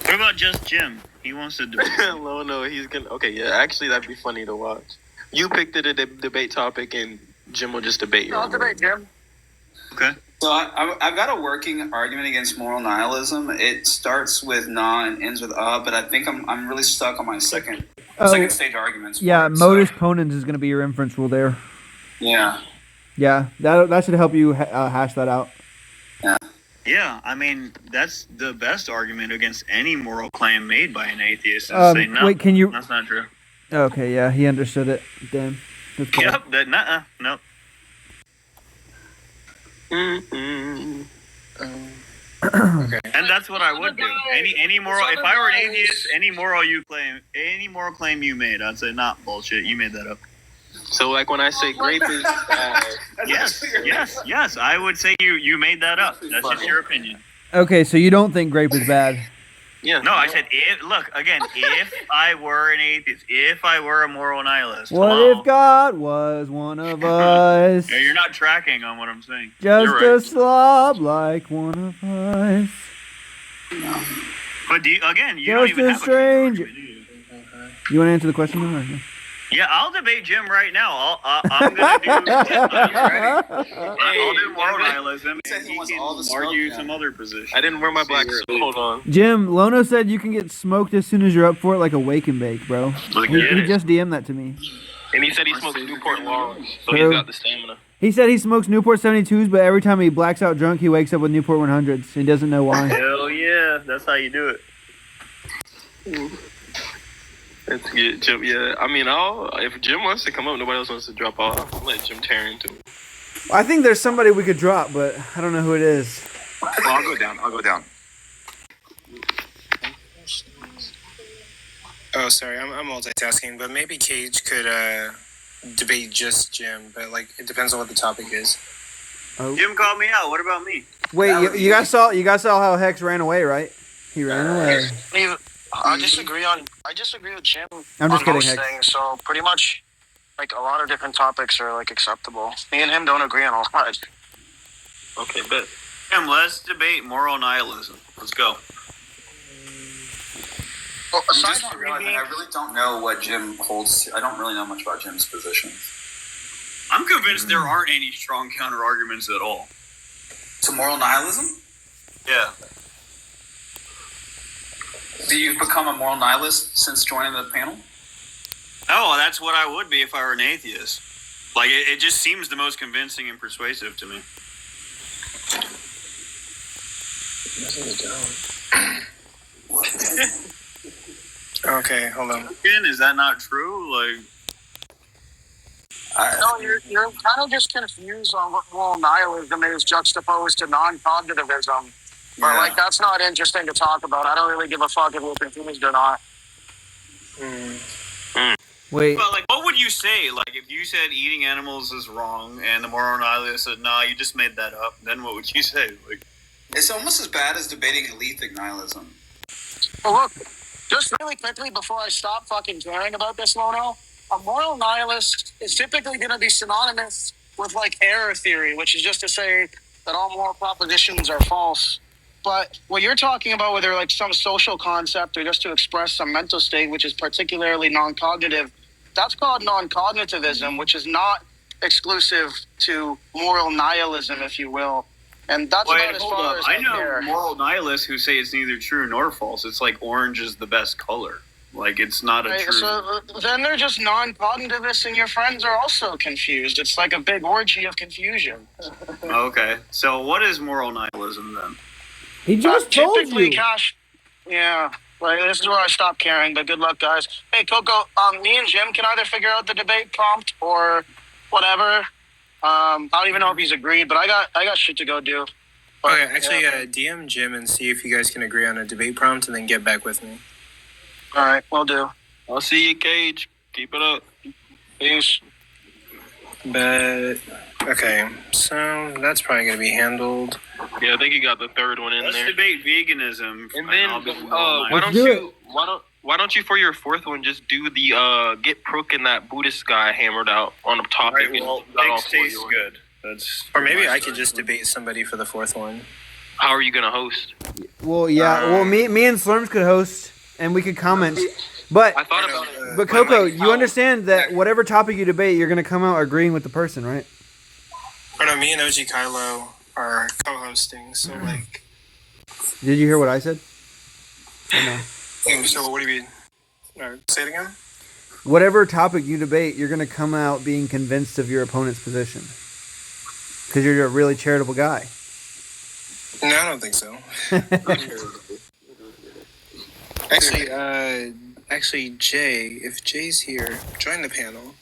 What about just Jim? He wants to debate. No, he's gonna. Okay, yeah. Actually, that'd be funny to watch. You picked the debate topic, and Jim will just debate you. I'll debate Jim. Okay. So I've got a working argument against moral nihilism. It starts with "na" and ends with but I think I'm really stuck on my second stage arguments. for Yeah, it, modus so, ponens is going to be your inference rule there. yeah. Yeah, that should help you hash that out. Yeah, I mean that's the best argument against any moral claim made by an atheist. Is say no. Wait, can you? That's not true. Okay, yeah, he understood it. Damn. That's cool. Yep. That nope. Okay. And that's what I would do. Any moral. If I were an atheist, any moral claim you made, I'd say not bullshit. You made that up. So, when I say grape is bad, Yes. I would say you made that up. That's just your opinion. Okay, so you don't think grape is bad? yeah. No, I said if I were an atheist, if I were a moral nihilist. What hello? if God was one of us? Yeah, you're not tracking on what I'm saying. Just You're a right. slob like one of us. But you don't Just even a have stranger. a counter argument, do you? You want to answer the question? Or no? Yeah, I'll debate Jim right now. I'm gonna do. I'll do moral nihilism, and he can argue some other position. I didn't wear my black suit. Hold on. Jim, Lono said you can get smoked as soon as you're up for it, like a wake and bake, bro. He just DM'd that to me. And he said he smokes Newport Long, so True. he's got the stamina. He said he smokes Newport 72s, but every time he blacks out drunk, he wakes up with Newport 100s. He doesn't know why. Hell yeah, that's how you do it. Let's get Jim. Yeah, I mean, if Jim wants to come up, nobody else wants to drop off. I'll let Jim tear into me. I think there's somebody we could drop, but I don't know who it is. Well, I'll go down. Oh, sorry, I'm multitasking, but maybe Cage could debate just Jim, but like it depends on what the topic is. Oh. Jim called me out. What about me? Wait, you guys saw how Hex ran away, right? He ran away. I disagree with Jim I'm just on kidding, most Hex. things. So pretty much, like a lot of different topics are like acceptable. Me and him don't agree on a lot. Okay, bet. Jim, let's debate moral nihilism. Let's go. Well, I'm aside just from realizing being, I really don't know what Jim holds. I don't really know much about Jim's position. I'm convinced there aren't any strong counter arguments at all. To moral nihilism? Yeah. Do you become a moral nihilist since joining the panel? Oh, that's what I would be if I were an atheist. Like, it just seems the most convincing and persuasive to me. Okay, hold on. Is that not true? Like, no, you're kind of just confused on what moral nihilism is juxtaposed to non-cognitivism. But like that's not interesting to talk about. I don't really give a fuck if you're confused or not. Wait. well, like, what would you say? Like, if you said eating animals is wrong, and the moral nihilist said, "Nah, you just made that up," then what would you say? Like, it's almost as bad as debating alethic nihilism. Well, look, just really quickly before I stop fucking caring about this, Lono, a moral nihilist is typically going to be synonymous with like error theory, which is just to say that all moral propositions are false. But what you're talking about, whether like some social concept or just to express some mental state, which is particularly non-cognitive, that's called non-cognitivism, which is not exclusive to moral nihilism, if you will. And that's about as far as I know care. moral nihilists who say it's neither true nor false. It's like orange is the best color. Like, it's not a Right, true... so then they're just non-cognitivists, and your friends are also confused. It's like a big orgy of confusion. Okay. So what is moral nihilism then? He just told typically, you. Cash. Yeah, like this is where I stop caring. But good luck, guys. Hey, Coco. Me and Jim can either figure out the debate prompt or whatever. I don't even know if he's agreed, but I got shit to go do. But, Okay, actually, DM Jim and see if you guys can agree on a debate prompt, and then get back with me. All right, will do. I'll see you, Cage. Keep it up. Peace. But okay, so that's probably gonna be handled. Yeah, I think you got the third one in Let's there. debate veganism. And then, I'll be moral why don't you for your fourth one just do the get Prook and that Buddhist guy hammered out on a topic? Right, well, and all Biggs four tastes yours. good. That's Or maybe I could just debate somebody for the fourth one. How are you gonna host? Well, yeah. Well, me and Slurms could host, and we could comment. But I thought about it. but Coco, you understand that whatever topic you debate, you're gonna come out agreeing with the person, right? Or no, me and OG Kylo are co-hosting, so like. Did you hear what I said? Or no? So what do you mean? Say it again. Whatever topic you debate, you're gonna come out being convinced of your opponent's position, because you're a really charitable guy. No, I don't think so. Actually, Jay, if Jay's here, join the panel.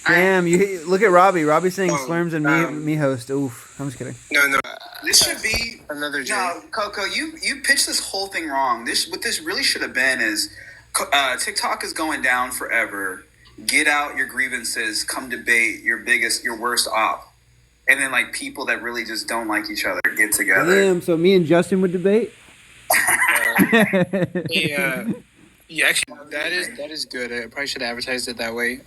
Damn, you look at Robbie. Robbie's saying Oh, Slurms and me host. Oof, I'm just kidding. No. This should be Another Jay. no, Coco. You pitched this whole thing wrong. What this really should have been is TikTok is going down forever. Get out your grievances. Come debate your worst op, and then like people that really just don't like each other get together. Damn, so me and Justin would debate. Yeah, actually, that is good. I probably should have advertised it that way.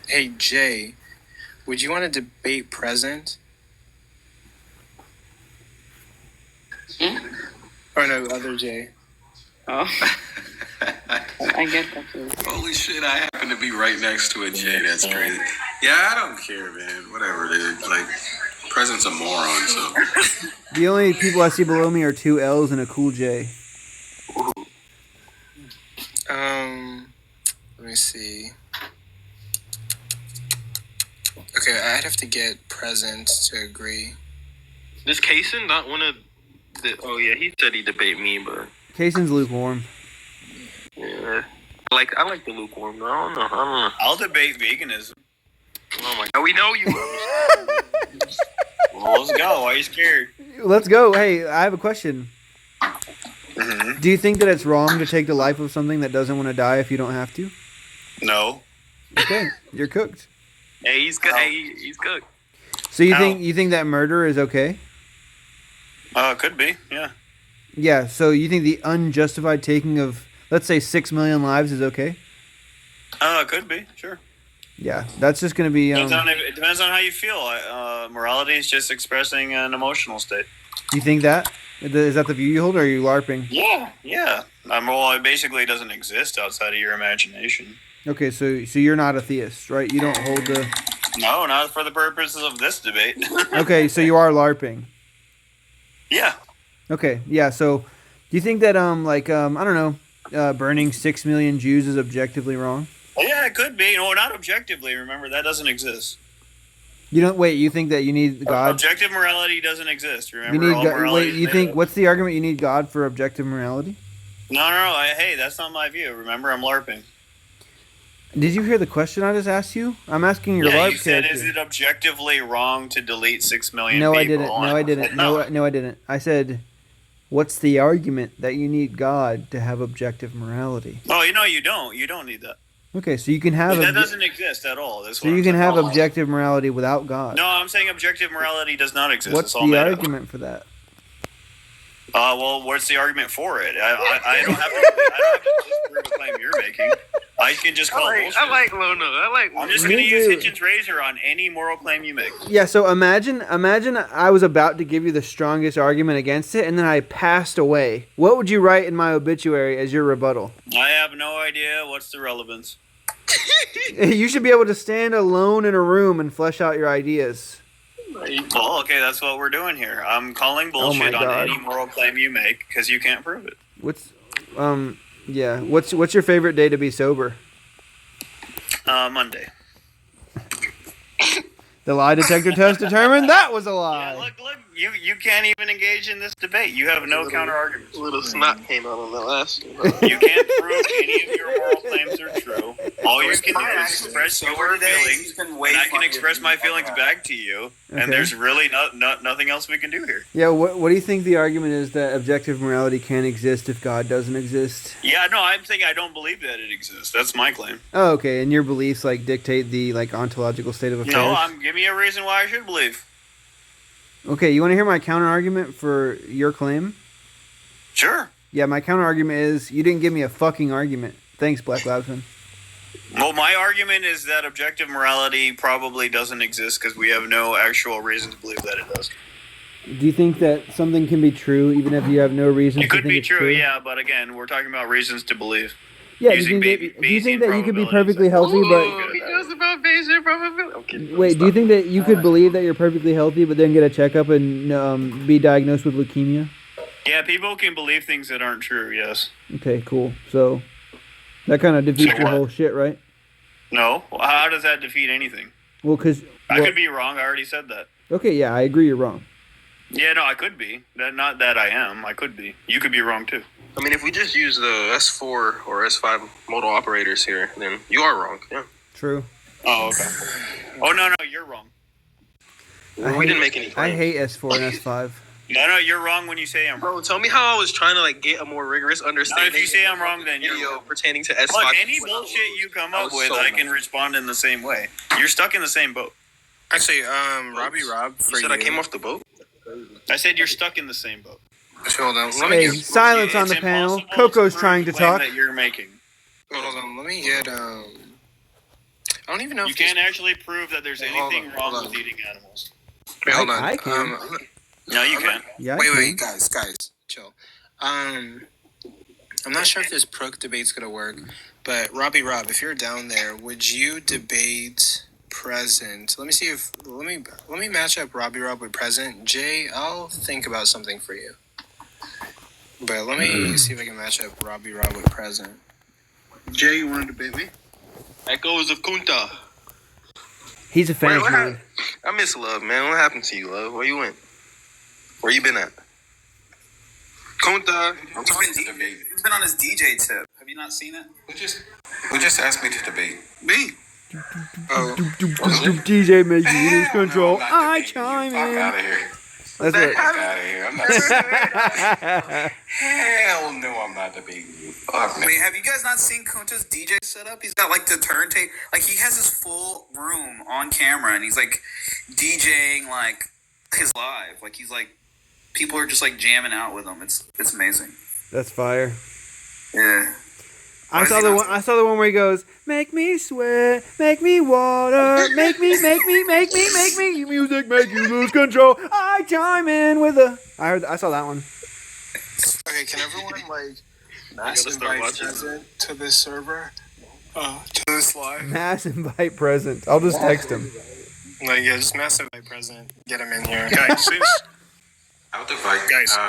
Hey Jay, would you want to debate present? Or no, other Jay. Oh. I I get that too. Holy shit, I happen to be right next to a J. That's crazy. Yeah, I don't care, man. Whatever it is. Like, President's a moron, so. The only people I see below me are 2 L's and a cool J. Let me see. Okay, I'd have to get Present to agree. This Kaysen not one of the... Oh, yeah, he said he'd debate me, but... Kaysen's lukewarm. Yeah. I like the lukewarm, though. I don't know. I'll debate veganism. Oh, my God. We know you. Well, let's go. Why are you scared? Let's go. Hey, I have a question. Mm-hmm. Do you think that it's wrong to take the life of something that doesn't want to die if you don't have to? No. Okay, you're cooked. Hey, he's good. Hey, he's good. So you think that murder is okay? Could be, yeah. Yeah, so you think the unjustified taking of, let's say, 6 million lives is okay? Could be, sure. Yeah, that's just going to be... it depends on how you feel. Morality is just expressing an emotional state. You think that? Is that the view you hold, or are you LARPing? Yeah. Well, it basically doesn't exist outside of your imagination. Okay, so you're not a theist, right? You don't hold the... No, not for the purposes of this debate. Okay, so you are LARPing. Yeah. Okay, yeah, so do you think that, I don't know, burning 6 million Jews is objectively wrong? Yeah, it could be. No, not objectively. Remember, that doesn't exist. You think that you need God? Objective morality doesn't exist. Remember, You need all God. morality Wait, is you made think, up. what's the argument you need God for objective morality? No. Hey, that's not my view. Remember, I'm LARPing. Did you hear the question I just asked you? I'm asking your LARP you said, character. is it objectively wrong to delete 6 million No, people? I didn't. No, I didn't. No, I didn't. I said, what's the argument that you need God to have objective morality? Oh, you don't. You don't need that. Okay, so you can have... That doesn't exist at all. That's So what you I'm can saying. have objective morality without God. No, I'm saying objective morality does not exist. What's It's all the made up. argument for that? Well, what's the argument for it? I don't have to disprove a claim you're making. I can just call bullshit. I like Lono. I'm just going to use Hitchens Razor on any moral claim you make. Yeah, so imagine I was about to give you the strongest argument against it, and then I passed away. What would you write in my obituary as your rebuttal? I have no idea what's the relevance. You should be able to stand alone in a room and flesh out your ideas. Well, okay, that's what we're doing here. I'm calling bullshit on any moral claim you make because you can't prove it. What's your favorite day to be sober? Monday. The lie detector test determined that was a lie. Yeah, look, you can't even engage in this debate. You have no counter arguments. A little snot came out on that last one. You can't prove any of your moral claims are true. All you can do is express your feelings, and I can express my feelings back to you, and there's really nothing else we can do here. Yeah, what do you think the argument is that objective morality can't exist if God doesn't exist? Yeah, no, I'm saying I don't believe that it exists. That's my claim. Oh, okay, and your beliefs dictate the ontological state of affairs? No, give me a reason why I should believe. Okay, you want to hear my counter argument for your claim? Sure. Yeah, my counter argument is you didn't give me a fucking argument. Thanks, Black Labsman. Well, my argument is that objective morality probably doesn't exist because we have no actual reason to believe that it does. Do you think that something can be true even if you have no reason to think it's true? It could be true, yeah, but again, we're talking about reasons to believe. Yeah, do you think that you could be perfectly healthy, but... He knows about Bayesian probability. Okay, wait, do you think that you could believe that you're perfectly healthy, but then get a checkup and be diagnosed with leukemia? Yeah, people can believe things that aren't true, yes. Okay, cool. So, that kind of defeats your whole shit, right? No. How does that defeat anything? Well, because... I could be wrong, I already said that. Okay, yeah, I agree you're wrong. Yeah, no, I could be. Not that I am, I could be. You could be wrong, too. I mean, if we just use the S4 or S5 modal operators here, then you are wrong, yeah. True. Oh, okay. Oh, no, you're wrong. We didn't make any claims. I hate S4 and S5. No, you're wrong when you say I'm wrong. Bro, tell me how I was trying to get a more rigorous understanding. No, if you say I'm wrong, then you're wrong. Pertaining to S5. Look, any bullshit you come up with, I can respond in the same way. You're stuck in the same boat. Actually, Rob, you said I came off the boat? I said you're stuck in the same boat. Hold on. Hey, silence on the panel. Coco's trying to talk. That you're making. Hold on. Let me get. I don't even know. You can't actually prove that there's anything wrong with eating animals. Wait, hold on. I can. No, you can't. Yeah, wait, guys, chill. I'm not sure if this Prook debate's gonna work, but Rob, if you're down there, would you debate present? Let me match up Rob with present. Jay, I'll think about something for you. But let me see if I can match up Rob with present. Jay, you want to debate me? Echoes of Kunta. He's a fan. I miss Love, man. What happened to you, Love? Where you went? Where you been at? Kunta. I'm talking to debate. He's been on his DJ tip. Have you not seen it? Who just asked me to debate? Me. Oh, DJ makes you lose control. I chime Fuck in. out of here. That's it. Fuck out of here. I'm not. Hell no, I'm not debating you. Fuck me. Wait, have you guys not seen Kunta's DJ setup? He's got like the turntable, like he has his full room on camera, and he's like DJing like his live. Like he's like people are just like jamming out with him. It's amazing. That's fire. Yeah. I saw the one where he goes, "Make me sweat, make me water, make me music, make you lose control. I chime in with a." I saw that one. Okay, can everyone mass invite present to this server? To this live? Mass invite present. I'll just text him. Just mass invite present. Get him in here. Guys,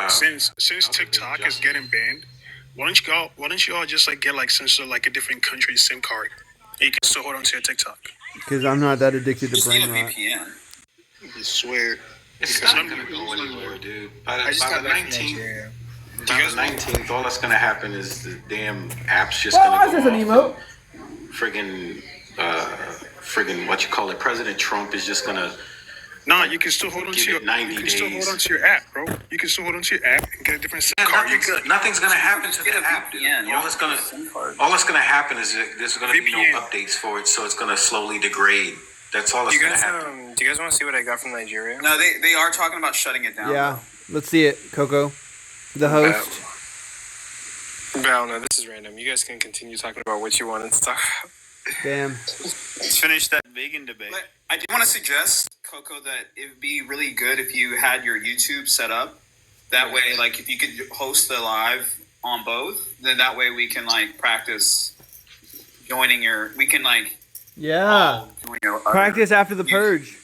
Since since TikTok is getting banned, why don't you all just get some sort of a different country SIM card? And you can still hold on to your TikTok. Because I'm not that addicted to brain rot. VPN. I swear. It's not gonna go anywhere, dude. By the 19th, by the 19th, all that's gonna happen is the damn app's just gonna go off. Friggin' what you call it? President Trump is just gonna. Nah, you can still hold on to your. You can still hold on to your app, bro. You can still hold on to your app and get a different SIM card. Nothing's gonna happen to the app, dude. All that's gonna happen is there's gonna be no updates for it, so it's gonna slowly degrade. That's all that's gonna happen. Do you guys want to see what I got from Nigeria? No, they are talking about shutting it down. Yeah, let's see it, Coco, the host. No, this is random. You guys can continue talking about what you wanted to talk about. Damn. Let's finish that vegan debate. But I do want to suggest, Coco, that it would be really good if you had your YouTube set up. That way, if you could host the live on both, then that way we can practice joining your. We can Yeah. Practice after the purge.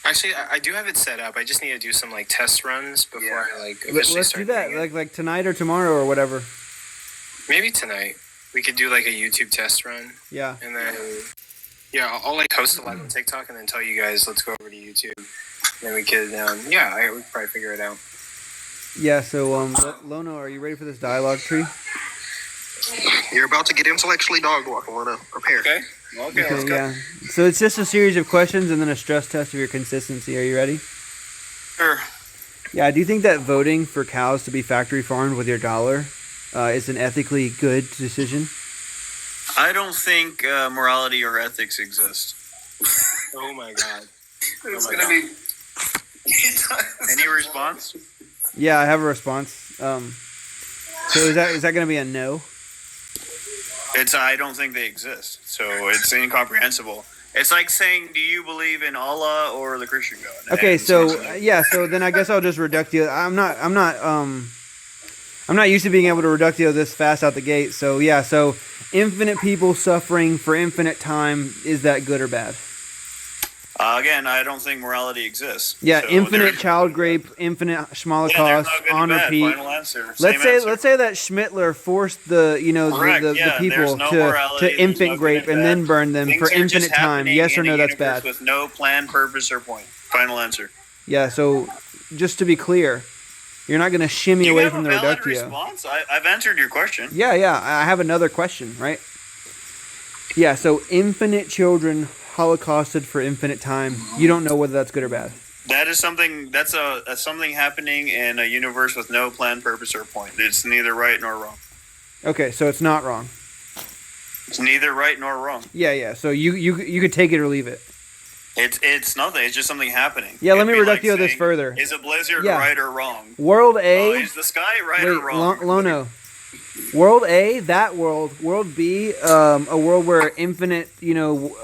Actually, I do have it set up. I just need to do some test runs before I officially Let's start do that doing it. like tonight or tomorrow or whatever. Maybe tonight. We could do a YouTube test run. Yeah. And then I'll host a live on TikTok and then tell you guys let's go over to YouTube. Then we could we could probably figure it out. Yeah. So Lono, are you ready for this dialogue tree? You're about to get intellectually dog walk. I want to prepare. Okay, let's go. Yeah. So it's just a series of questions and then a stress test of your consistency. Are you ready? Sure. Yeah. Do you think that voting for cows to be factory farmed with your dollar is an ethically good decision? I don't think morality or ethics exist. Oh my god. It's gonna be. Any response? Yeah, I have a response. So is that going to be a no? I don't think they exist. So it's incomprehensible. It's like saying, do you believe in Allah or the Christian God? Okay, so then I guess I'll just reductio. I'm not used to being able to reductio this fast out the gate. So yeah, so infinite people suffering for infinite time, is that good or bad? Again, I don't think morality exists. Yeah, so infinite child rape, infinite Schmolocaust on repeat. Let's say that Schmittler forced the people to infant grape and then burn them for infinite time. Yes or no? That's bad. With no plan, purpose, or point. Final answer. Yeah. So just to be clear, you're not going to shimmy away from the reductio. Response? I've answered your question. Yeah. I have another question. Right. Yeah. So infinite children holocausted for infinite time. You don't know whether that's good or bad. That is something. That's something happening in a universe with no plan, purpose, or point. It's neither right nor wrong. Okay, so it's not wrong. It's neither right nor wrong. Yeah. So you could take it or leave it. It's nothing. It's just something happening. Yeah, let me reductio this further. Is a blizzard right or wrong? World A. Is the sky right or wrong? Lono. World A, that world. World B, a world where infinite, No,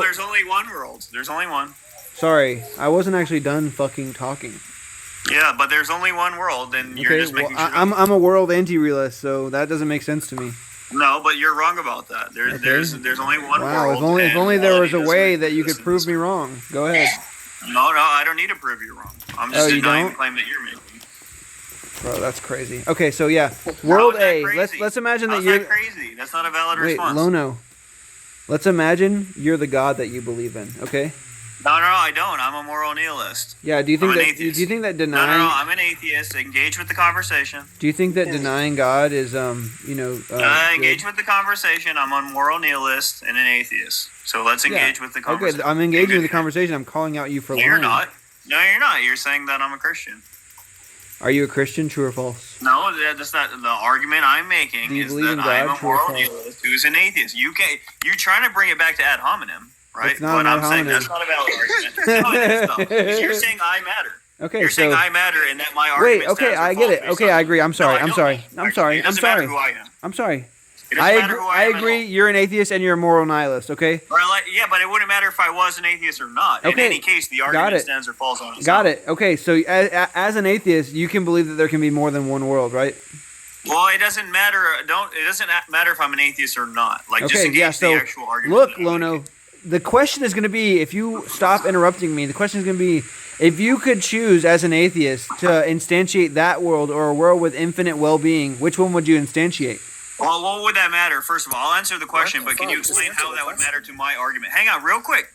there's only one world. There's only one. Sorry, I wasn't actually done fucking talking. Yeah, but there's only one world, and you're Okay, just well, making shit up. I'm a world anti-realist, so that doesn't make sense to me. No, but you're wrong about that. There's only one Wow, world. if only there was a way that you could prove me wrong. Go ahead. No, I don't need to prove you wrong. I'm just denying the claim that you're making. Bro, that's crazy. Okay, so yeah, world A. Let's imagine that you're crazy. That's not a valid Wait, response. Lono. Let's imagine you're the god that you believe in. Okay. No, I don't. I'm a moral nihilist. Yeah. Do you think I'm an that? Do atheist. you think that No, denying? I'm an atheist. Engage with the conversation. Do you think that denying God is Engage with the conversation. I'm a moral nihilist and an atheist. So let's engage with the conversation. Okay, I'm engaging in the conversation. I'm calling out you for No, lying. you're not. No, you're not. You're saying that I'm a Christian. Are you a Christian? True or false? No, that's not the argument I'm making. Do you Is believe that in I'm God? a True or moral false? nihilist who's an atheist. You're trying to bring it back to ad hominem, right? It's not But an I'm ad saying hominem. that's not a valid argument. No, it is though. Because you're saying I matter. Okay, You're saying so I matter, and that my argument. wait. Okay, I get it. Okay, I agree. I'm sorry. I'm sorry. I'm sorry. It I'm doesn't matter sorry. who I am. I'm sorry. It doesn't matter who I am at agree. You're an atheist and you're a moral nihilist. Okay. Yeah, but it wouldn't matter if I was an atheist or not. In Okay, any case, the got argument it. stands or falls on itself. Got it. Okay, so as an atheist, you can believe that there can be more than one world, right? Well, it doesn't matter. It doesn't matter if I'm an atheist or not. Like, just Okay, engage yeah. So the actual argument. look, Lono, the question is going to be, if you stop interrupting me, the question is going to be, if you could choose as an atheist to instantiate that world or a world with infinite well-being, which one would you instantiate? Well, what would that matter? First of all, I'll answer the question, but can you explain how that would matter to my argument? Hang on, real quick.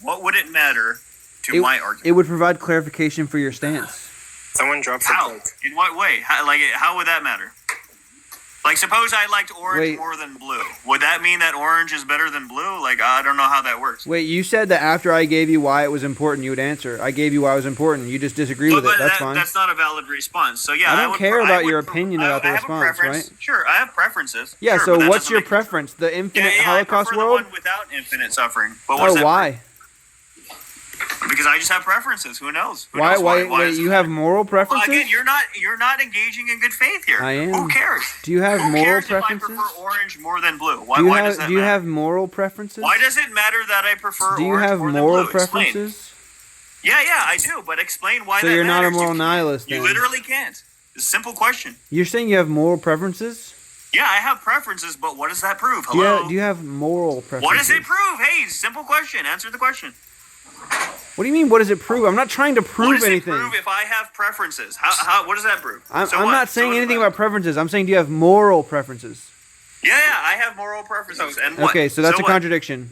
What would it matter to my argument? It would provide clarification for your stance. Someone dropped How? the In what way? How would that matter? Like, suppose I liked orange more than blue. Would that mean that orange is better than blue? Like, I don't know how that works. Wait, you said that after I gave you why it was important, you would answer. I gave you why it was important. You just disagree with it. That's fine. That's not a valid response. So yeah, I don't care about your opinion about the I have a response, preference. right? Sure, I have preferences. Yeah, Sure, so but that what's doesn't your make- preference? The infinite I Holocaust prefer world? the one without infinite suffering. But what's Oh, that? why? Because I just have preferences. Who knows? Who Why? knows Wait, is you it have better? moral Well, preferences? again, you're not engaging in good faith here. I am. Who cares? Do you have Who moral cares preferences? if I prefer orange more than blue? Why, Do you why have does that Do you matter? have moral preferences? Why does it matter that I prefer Do you orange have more than moral blue? Explain. preferences? Yeah, I do, but explain why So that you're not a matters. moral nihilist You then? literally can't. It's a simple question. You're saying you have moral preferences? Yeah, I have preferences, but what does that prove? Hello? Do you have moral preferences? What does it prove? Hey, simple question. Answer the question. What do you mean? What does it prove? I'm not trying to What prove does anything. it prove if I have preferences? What does that prove? I'm So what? not saying anything about preferences. I'm saying, do you have moral preferences? Yeah, I have moral preferences. And what? Okay, so that's a what? contradiction.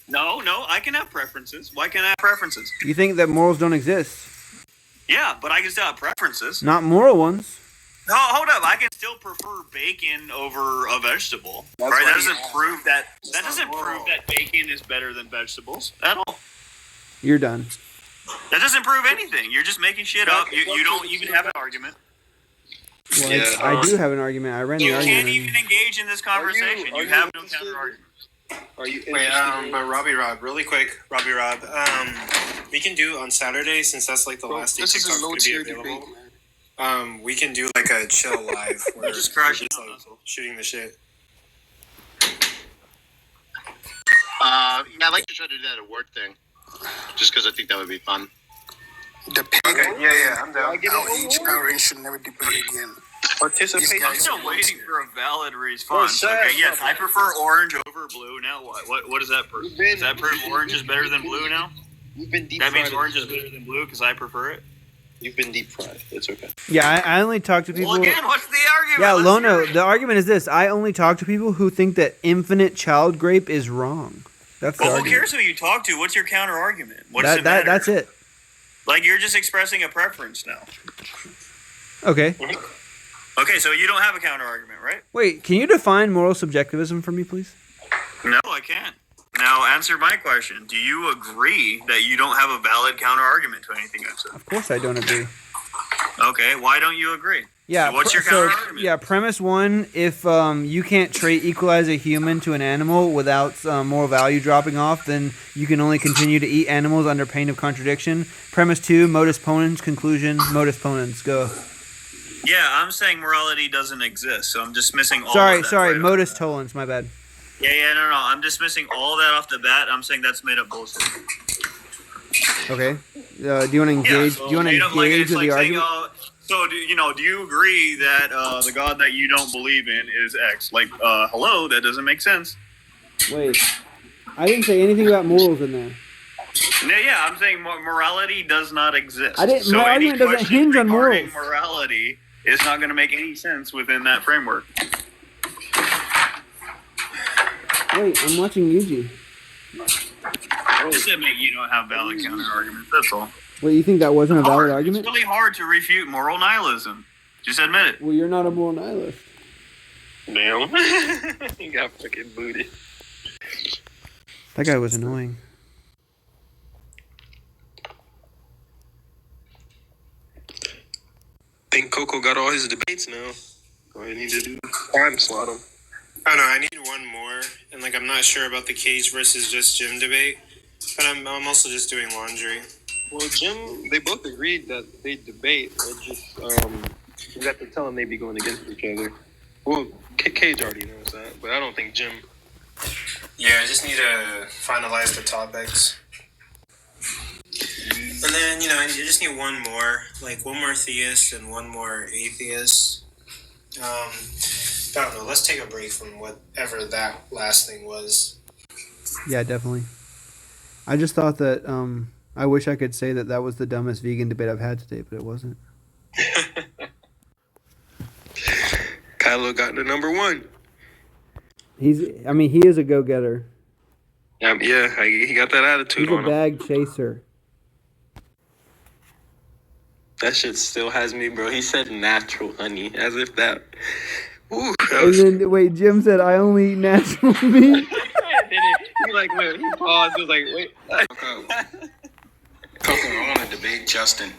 No, I can have preferences. Why can't I have preferences? You think that morals don't exist? Yeah, but I can still have preferences. Not moral ones. No, hold up. I can still prefer bacon over a vegetable. That's right? what That he doesn't has. prove that. That doesn't prove that bacon is better than vegetables at all. You're done. That doesn't prove anything. You're just making shit up. You don't even have an argument. Well, I do have an argument. I ran the You can't argument. even engage in this conversation. You have no counter argument. Are you wait, but Robbie Rob, really quick, Robbie Rob, we can do on Saturday, since that's like the last day this is a TikTok's gonna be low-tier available. debate, We can do like a chill live where we're Just just crush it. like shooting the shit. Yeah, I'd like to try to do that at work thing, just because I think that would be fun. The pig. Okay, yeah, I'm down. Power Rangers should never debate again. Participate. I'm still waiting for a valid response. Okay, yes, I prefer orange over blue. Now what? What does that prove? Does that prove orange is better than blue now? You've been deep That means fried. orange is better than blue because I prefer it? You've been deep fried. It's okay. Yeah, I only talk to people. Well, again, what's the argument? Yeah, Let's Lono, hear it. the argument is this. I only talk to people who think that infinite child grape is wrong. That's the Well, who argument. cares who you talk to? What's your counter argument? What does it matter? That's it. Like, you're just expressing a preference now. Okay. Okay, so you don't have a counter argument, right? Wait, can you define moral subjectivism for me, please? No, I can't. Now, answer my question. Do you agree that you don't have a valid counter argument to anything I've said? Of course I don't agree. Okay, why don't you agree? Yeah. So what's your counter argument? Yeah, premise one, if you can't trait equalize a human to an animal without moral value dropping off, then you can only continue to eat animals under pain of contradiction. Premise two, modus ponens, conclusion, modus ponens, go. Yeah, I'm saying morality doesn't exist, so I'm dismissing all of that. Sorry, right modus tollens, my bad. Yeah, no. I'm dismissing all that off the bat. I'm saying that's made up bullshit. Okay. Do you want to engage? So do you want to they don't- like, engage it's with like the saying, argument? so do you agree that the God that you don't believe in is X? Like, hello, that doesn't make sense. Wait, I didn't say anything about morals in there. Yeah, I'm saying morality does not exist. I didn't. So My any argument doesn't question hinge on regarding morals. morality is not going to make any sense within that framework. Wait, I'm watching Yuji. Just admit you don't have valid counter arguments. That's all. Wait, you think that wasn't a valid Hard. argument? It's really hard to refute moral nihilism. Just admit it. Well, you're not a moral nihilist. Damn. He got fucking booted. That guy was annoying. Think Coco got all his debates now. All I need to do time slot him. Oh no, I need one more, and like I'm not sure about the Cage versus just Jim debate, but I'm also just doing laundry. Well, Jim, they both agreed that they debate. They just we got to tell them they be going against each other. Well, Cage already knows that, but I don't think Jim. Yeah, I just need to finalize the topics. And then, you just need one more theist and one more atheist. I don't know, let's take a break from whatever that last thing was. Yeah, definitely. I just thought that I wish I could say that was the dumbest vegan debate I've had today, but it wasn't. Kylo got the number one. He is a go-getter. Yeah, he got that attitude He's on a him. bag chaser. That shit still has me, bro. He said natural honey, as if that. Ooh, And then, wait, Jim said, I only eat natural meat. He paused. He was like, wait. Coco, I want to debate Justin.